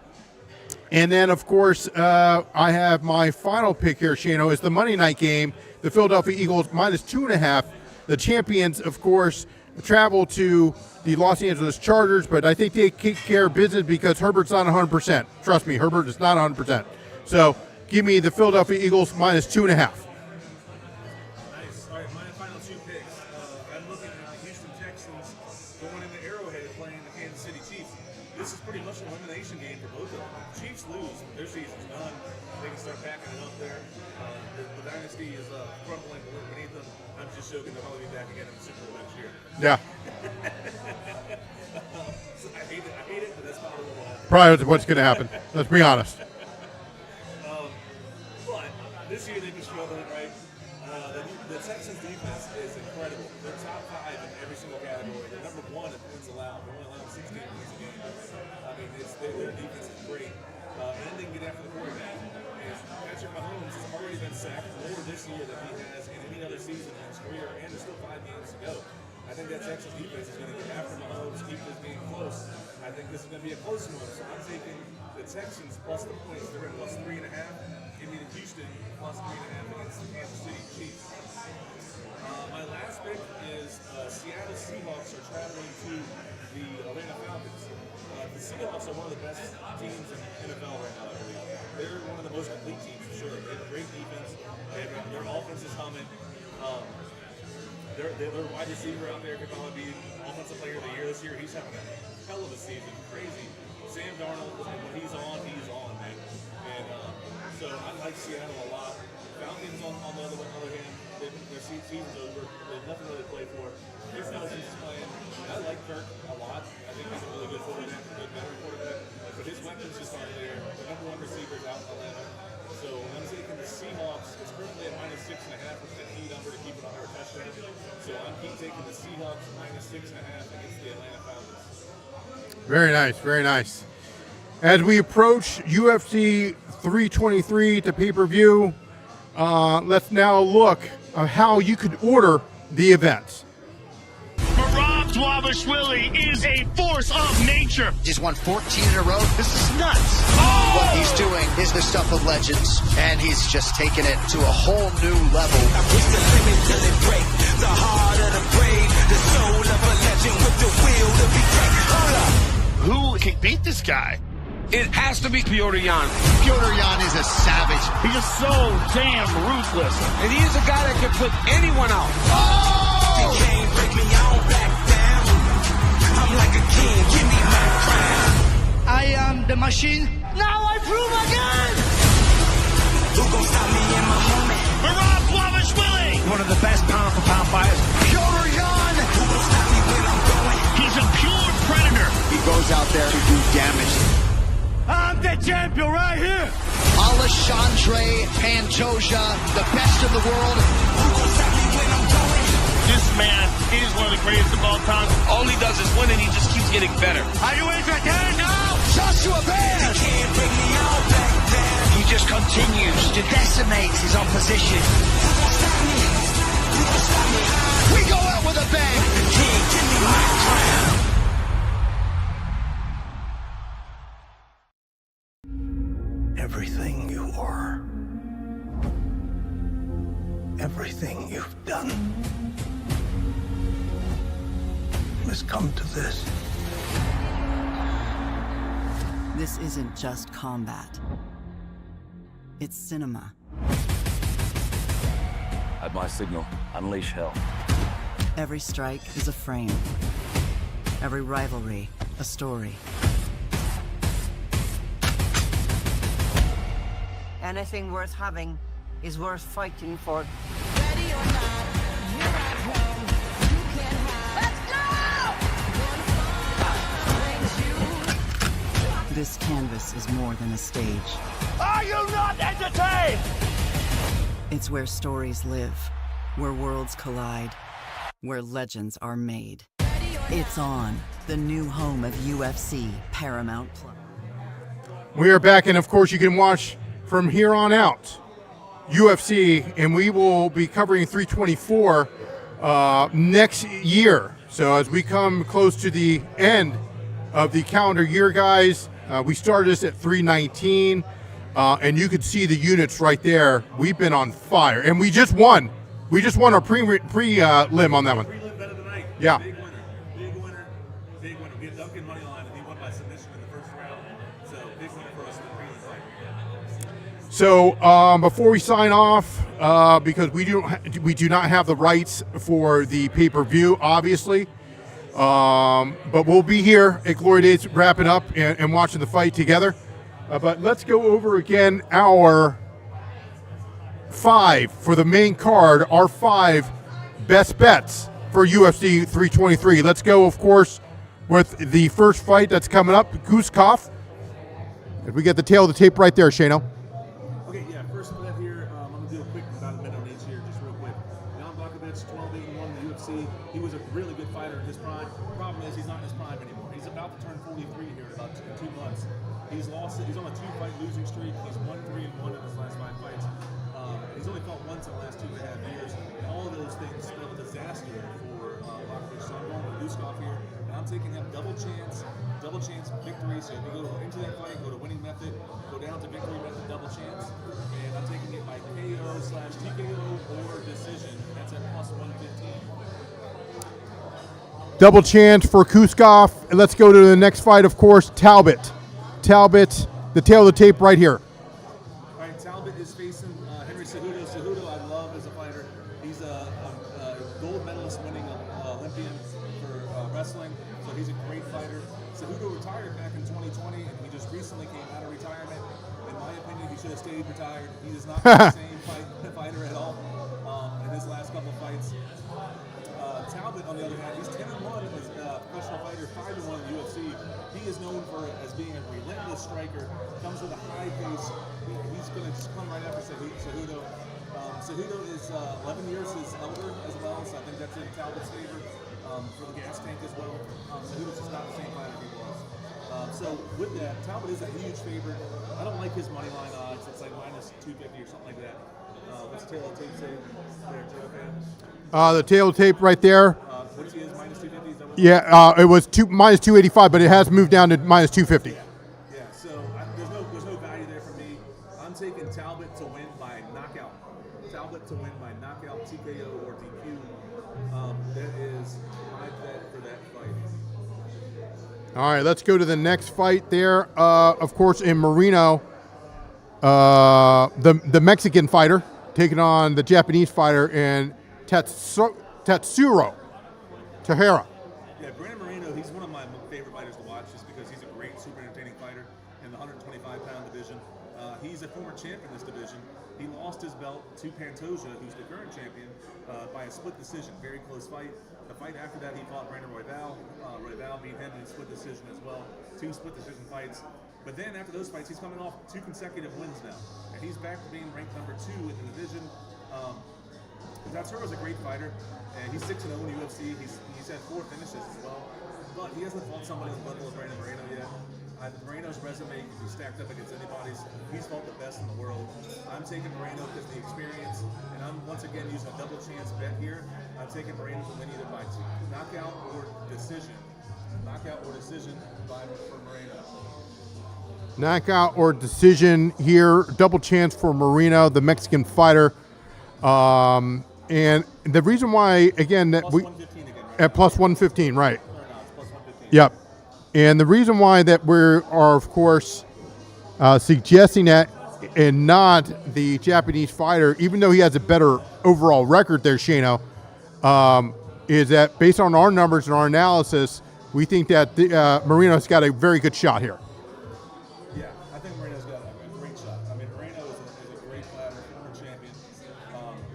And then, of course, I have my final pick here, Shano, is the Monday night game. The Philadelphia Eagles -2.5. The champions, of course, travel to the Los Angeles Chargers, but I think they take care of business because Herbert's not 100%. Trust me, Herbert is not 100%. So give me the Philadelphia Eagles -2.5. Nice. All right, my final 2 picks. I'm looking at the Houston Texans going into Arrowhead playing the Kansas City Chiefs. This is pretty much an elimination game for both of them. Chiefs lose, their season's done. They can start packing it up there. The dynasty is crumbling beneath them. I'm just joking. They'll probably be back again in the Super Bowl next year. Yeah. I hate it, but that's probably what will happen. Probably what's going to happen. Let's be honest. But this year they've been struggling, right? The Texans defense is incredible. They're top 5 in every single category. They're number 1 in points allowed. They're only allowing 16 points a game. I mean, their defense is great. And they can get after the quarterback. And Patrick Mahomes has already been sacked more this year than he has in any other season in his career, and there's still 5 games to go. I think that Texas defense is going to get after Mahomes, keep this game close. I think this is going to be a close one. So I'm taking the Texans plus the points. They're at +3.5. Give me the Houston +3.5 against the Kansas City Chiefs. My last pick is Seattle Seahawks are traveling to the Atlanta Falcons. The Seahawks are one of the best teams in NFL right now, I believe. They're one of the most complete teams for sure. They have a great defense. Their offense is humming. Their wide receiver out there could probably be offensive player of the year this year. He's having a hell of a season. Crazy. Sam Darnold, when he's on, man. And so I like Seattle a lot. Falcons, on the other hand, their season's over. There's nothing really to play for. Kirk Cousins is playing. I like Kirk a lot. I think he's a really good quarterback, a good veteran quarterback. But his weapons just aren't there. The number 1 receiver is out in Atlanta. So I'm taking the Seahawks. It's currently at -6.5, which is a key number to keep it under a touchdown. So I'm taking the Seahawks -6.5 against the Atlanta Falcons. Very nice, very nice. As we approach UFC 323 to pay-per-view, let's now look at how you could order the events. Merab Dvalishvili is a force of nature. He's won 14 in a row. This is nuts. What he's doing is the stuff of legends, and he's just taken it to a whole new level. I push the limit till it break. The heart of the brave, the soul of a legend with the will to be great. Hold up. Who can beat this guy? It has to be Petr Yan. Petr Yan is a savage. He's just so damn ruthless. And he is a guy that can put anyone out. You can't break me, I don't back down. I'm like a king, give me my crown. I am the machine. Now I prove again. Who gon' stop me in my moment? Merab Dvalishvili! One of the best pound-for-pound fighters. Petr Yan. Who gon' stop me when I'm going? He's a pure predator. He goes out there to do damage. I'm the champion right here. Alexandre, Pantoja, the best in the world. Who gon' stop me when I'm going? This man is one of the greatest of all time. All he does is win and he just keeps getting better. Are you entertained now? Joshua Bear. You can't break me, I don't back down. He just continues to decimate his opposition. Who gon' stop me? Who gon' stop me? We go out with a bang. King, give me my crown. Everything you are, everything you've done has come to this. This isn't just combat. It's cinema. At my signal, unleash hell. Every strike is a frame. Every rivalry, a story. Anything worth having is worth fighting for. Ready or not, here I come. You can't hide. This canvas is more than a stage. Are you not entertained? It's where stories live, where worlds collide, where legends are made. It's on, the new home of UFC, Paramount Plus. We are back, and of course, you can watch from here on out UFC, and we will be covering 324 next year. So as we come close to the end of the calendar year, guys, we started this at 319, and you could see the units right there. We've been on fire, and we just won. We just won our pre-lim on that one. Prelim bet of the night. Yeah. Big winner. Big winner. Big winner. We had Duncan money line, and he won by submission in the first round. So big winner for us in the prelim fight. So before we sign off, because we do not have the rights for the pay-per-view, obviously, but we'll be here at Glory Days wrapping up and watching the fight together. But let's go over again our 5 for the main card, our 5 best bets for UFC 323. Let's go, of course, with the first fight that's coming up, Kuskov. We get the tail of the tape right there, Shane O. Okay, yeah, first bet here. I'm going to do a quick, about a minute on each here, just real quick. Jan Blachowicz, 12-8-1 in the UFC. He was a really good fighter in his prime. Problem is, he's not in his prime anymore. He's about to turn 43 here in about 2 months. He's lost. He's on a 2-fight losing streak. He's won 3-1 in his last 5 fights. He's only fought once in the last 2.5 years. All of those things spell a disaster for Blachowicz. So I'm going with Kuskov here, and I'm taking him double chance victory. So if you go into that fight, go to winning method, go down to victory method, double chance, and I'm taking it by KO/TKO or decision. That's at plus 115. Double chance for Kuskov. And let's go to the next fight, of course, Talbott. Talbott, the tail of the tape right here. All right, Talbott is facing Henry Cejudo. Cejudo I love as a fighter. He's a gold medalist winning Olympian for wrestling, so he's a great fighter. Cejudo retired back in 2020, and he just recently came out of retirement. In my opinion, he should have stayed retired. He is not the same fighter at all in his last couple of fights. Talbott, on the other hand, he's 10-1 as a professional fighter, 5-1 in the UFC. He is known as being a relentless striker, comes with a high pace. He's going to just come right after Cejudo. Cejudo is 11 years his elder as well, so I think that's in Talbott's favor for the gas tank as well. Cejudo's just not the same fighter he was. So with that, Talbott is a huge favorite. I don't like his money line odds. It's like minus 250 or something like that. What's the tail of the tape say there, JoeDaFan? The tail tape right there. What's he is, minus 250? Is that what Yeah, it was minus 285, but it has moved down to minus 250. Yeah, so there's no value there for me. I'm taking Talbott to win by knockout. Talbott to win by knockout, TKO, or DQ. That is my bet for that fight. All right, let's go to the next fight there. Of course, in Moreno, the Mexican fighter taking on the Japanese fighter in Tatsuro, Taira. Yeah, Brandon Moreno, he's one of my favorite fighters to watch just because he's a great, super entertaining fighter in the 125-pound division. He's a former champ in this division. He lost his belt to Pantoja, who's the current champion, by a split decision. Very close fight. The fight after that, he fought Brandon Royval. Royval beat him in a split decision as well. 2 split decision fights. But then after those fights, he's coming off 2 consecutive wins now. And he's back to being ranked number 2 in the division. Tatsuro's a great fighter, and he's 6-0 in the UFC. He's had 4 finishes as well. But he hasn't fought somebody on the level of Brandon Moreno yet. Moreno's resume can be stacked up against anybody's. He's fought the best in the world. I'm taking Moreno because of the experience, and I'm once again using a double chance bet here. I'm taking Moreno to win either by knockout or decision. Knockout or decision for Moreno. Knockout or decision here. Double chance for Moreno, the Mexican fighter. And the reason why, again, that we 115 again, right? at plus 115, right? Or no, it's plus 115. Yep. And the reason why that we are, of course, suggesting that and not the Japanese fighter, even though he has a better overall record there, Shane O, is that based on our numbers and our analysis, we think that Moreno's got a very good shot here. Yeah, I think Moreno's got a great shot. I mean, Moreno is a great fighter, former champion.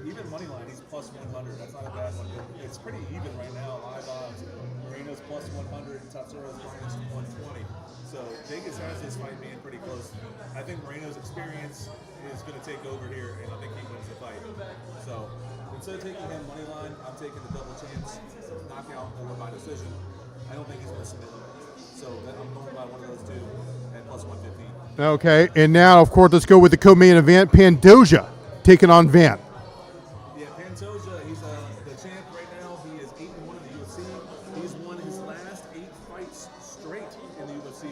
Even money line, he's plus 100. That's not a bad one. It's pretty even right now, live odds. Moreno's plus 100, Tatsuro's minus 120. So Vegas has this fight being pretty close. I think Moreno's experience is going to take over here, and I think he wins the fight. So instead of taking him money line, I'm taking the double chance, knockout or by decision. I don't think he's going to submit him. So I'm going by one of those 2 at plus 115. Okay, and now, of course, let's go with the co-main event, Pantoja taking on Van. Yeah, Pantoja, he's the champ right now. He is 8-1 in the UFC. He's won his last 8 fights straight in the UFC,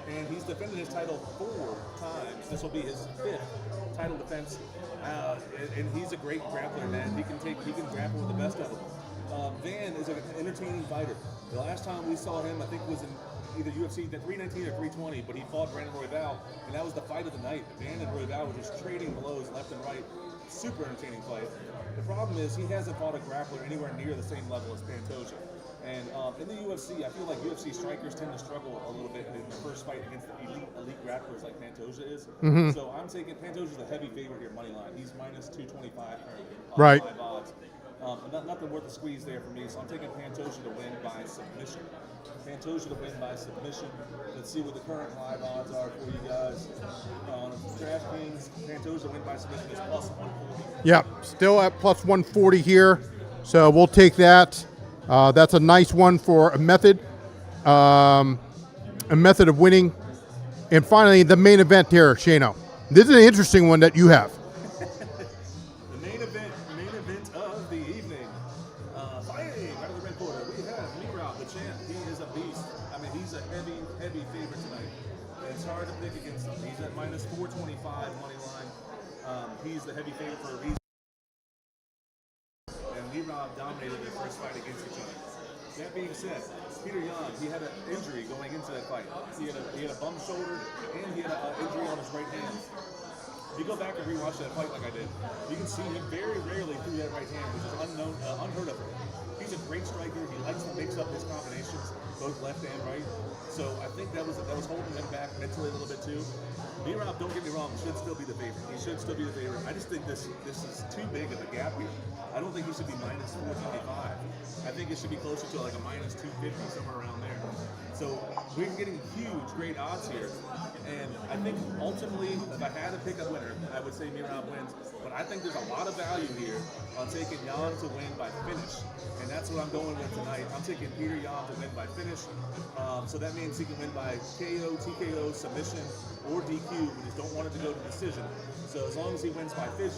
and he's defended his title 4 times. This will be his 5th title defense, and he's a great grappler, man. He can grapple with the best of them. Van is an entertaining fighter. The last time we saw him, I think, was in either UFC 319 or 320, but he fought Brandon Royval, and that was the fight of the night. Van and Royval were just trading blows left and right. Super entertaining fight. The problem is he hasn't fought a grappler anywhere near the same level as Pantoja. And in the UFC, I feel like UFC strikers tend to struggle a little bit in the first fight against elite grapplers like Pantoja is. Mm-hmm. So I'm taking Pantoja's a heavy favorite here, money line. He's minus 225 currently. Right. Live odds. Nothing worth the squeeze there for me, so I'm taking Pantoja to win by submission. Pantoja to win by submission. Let's see what the current live odds are for you guys. On DraftKings, Pantoja to win by submission is plus 140. Yep, still at plus 140 here, so we'll take that. That's a nice one for a method of winning. And finally, the main event here, Shane O. This is an interesting one that you have. The main event of the evening. Fighting out of the red corner, we have Merab, the champ. He is a beast. I mean, he's a heavy favorite tonight. It's hard to pick against him. He's at minus 425 money line. He's the heavy favorite for a reason. And Merab dominated their first fight against each other. That being said, Petr Yan, he had an injury going into that fight. He had a bum shoulder, and he had an injury on his right hand. If you go back and rewatch that fight like I did, you can see he very rarely threw that right hand, which is unheard of. He's a great striker. He likes to mix up his combinations, both left and right. So I think that was holding him back mentally a little bit too. Merab, don't get me wrong, should still be the favorite. He should still be the favorite. I just think this is too big of a gap here. I don't think he should be minus 425. I think it should be closer to like a minus 250, somewhere around there. So we're getting huge, great odds here. And I think ultimately, if I had to pick a winner, I would say Merab wins. But I think there's a lot of value here on taking Yan to win by finish. And that's what I'm going with tonight. I'm taking Petr Yan to win by finish. So that means he can win by KO, TKO, submission, or DQ. We just don't want it to go to decision. So as long as he wins by finish,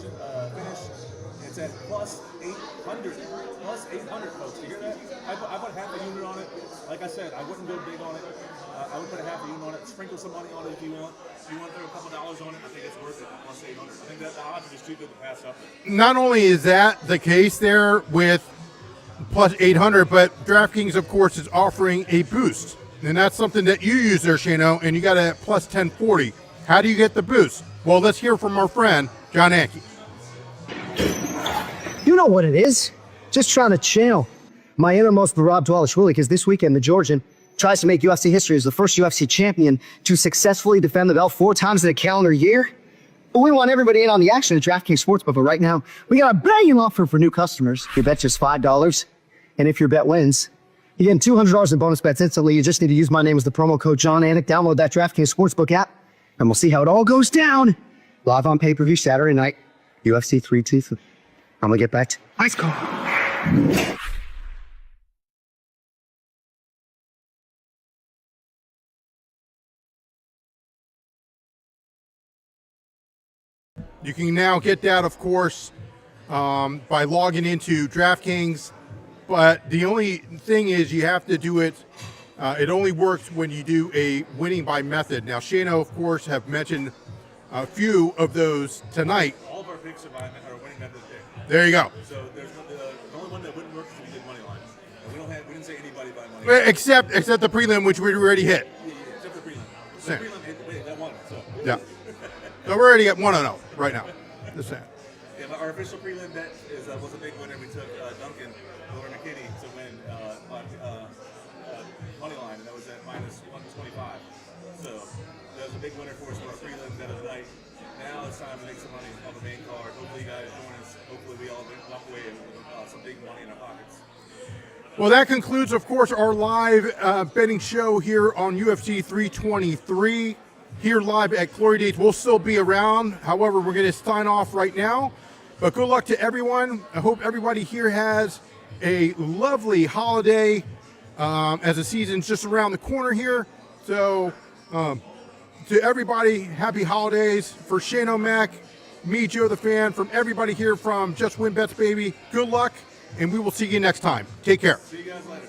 it's at plus 800. Plus 800, folks. You hear that? I put half a unit on it. Like I said, I wouldn't go big on it. I would put a half a unit on it. Sprinkle some money on it if you want. If you want to throw a couple dollars on it, I think it's worth it. Plus 800. I think that the odds are just too good to pass up. Not only is that the case there with plus 800, but DraftKings, of course, is offering a boost And that's something that you use there, Shane O, and you got it at plus 1040. How do you get the boost? Well, let's hear from our friend, John Anke. You know what it is. Just trying to channel my innermost Merab Dvalishvili, because this weekend the Georgian tries to make UFC history as the first UFC champion to successfully defend the belt 4 times in a calendar year. But we want everybody in on the action at DraftKings Sportsbook. But right now, we got a banging offer for new customers. Your bet just $5. And if your bet wins, you get $200 in bonus bets instantly. You just need to use my name as the promo code John Anik. Download that DraftKings Sportsbook app, and we'll see how it all goes down. Live on pay-per-view Saturday night, UFC 323. I'm going to get back to ice cold. You can now get that, of course, by logging into DraftKings. But the only thing is you have to do it. It only works when you do a winning by method. Now, Shane O, of course, have mentioned a few of those tonight. All of our picks are winning method pick. There you go. So there's the only one that wouldn't work is if we did money lines. And we didn't say anybody by money lines. Except the prelim, which we already hit. Yeah, except the prelim. Same. The prelim, wait, that won. So. Yeah. So we're already at 1-0 right now. Just saying. Yeah, but our official prelim bet was a big winner. We took Duncan over McKinney to win money line, and that was at minus 125. So that was a big winner for us for our prelim bet of the night. Now it's time to make some money on the main card. Hopefully you guys join us. Hopefully we all walk away with some big money in our pockets. Well, that concludes, of course, our live betting show here on UFC 323. Here live at Glory Days. We'll still be around. However, we're going to sign off right now. But good luck to everyone. I hope everybody here has a lovely holiday as the season's just around the corner here. So to everybody, happy holidays. For Shane O Mac, me, JoeDaFan, from everybody here from Just Win Bets, baby, good luck, and we will see you next time. Take care. See you guys later.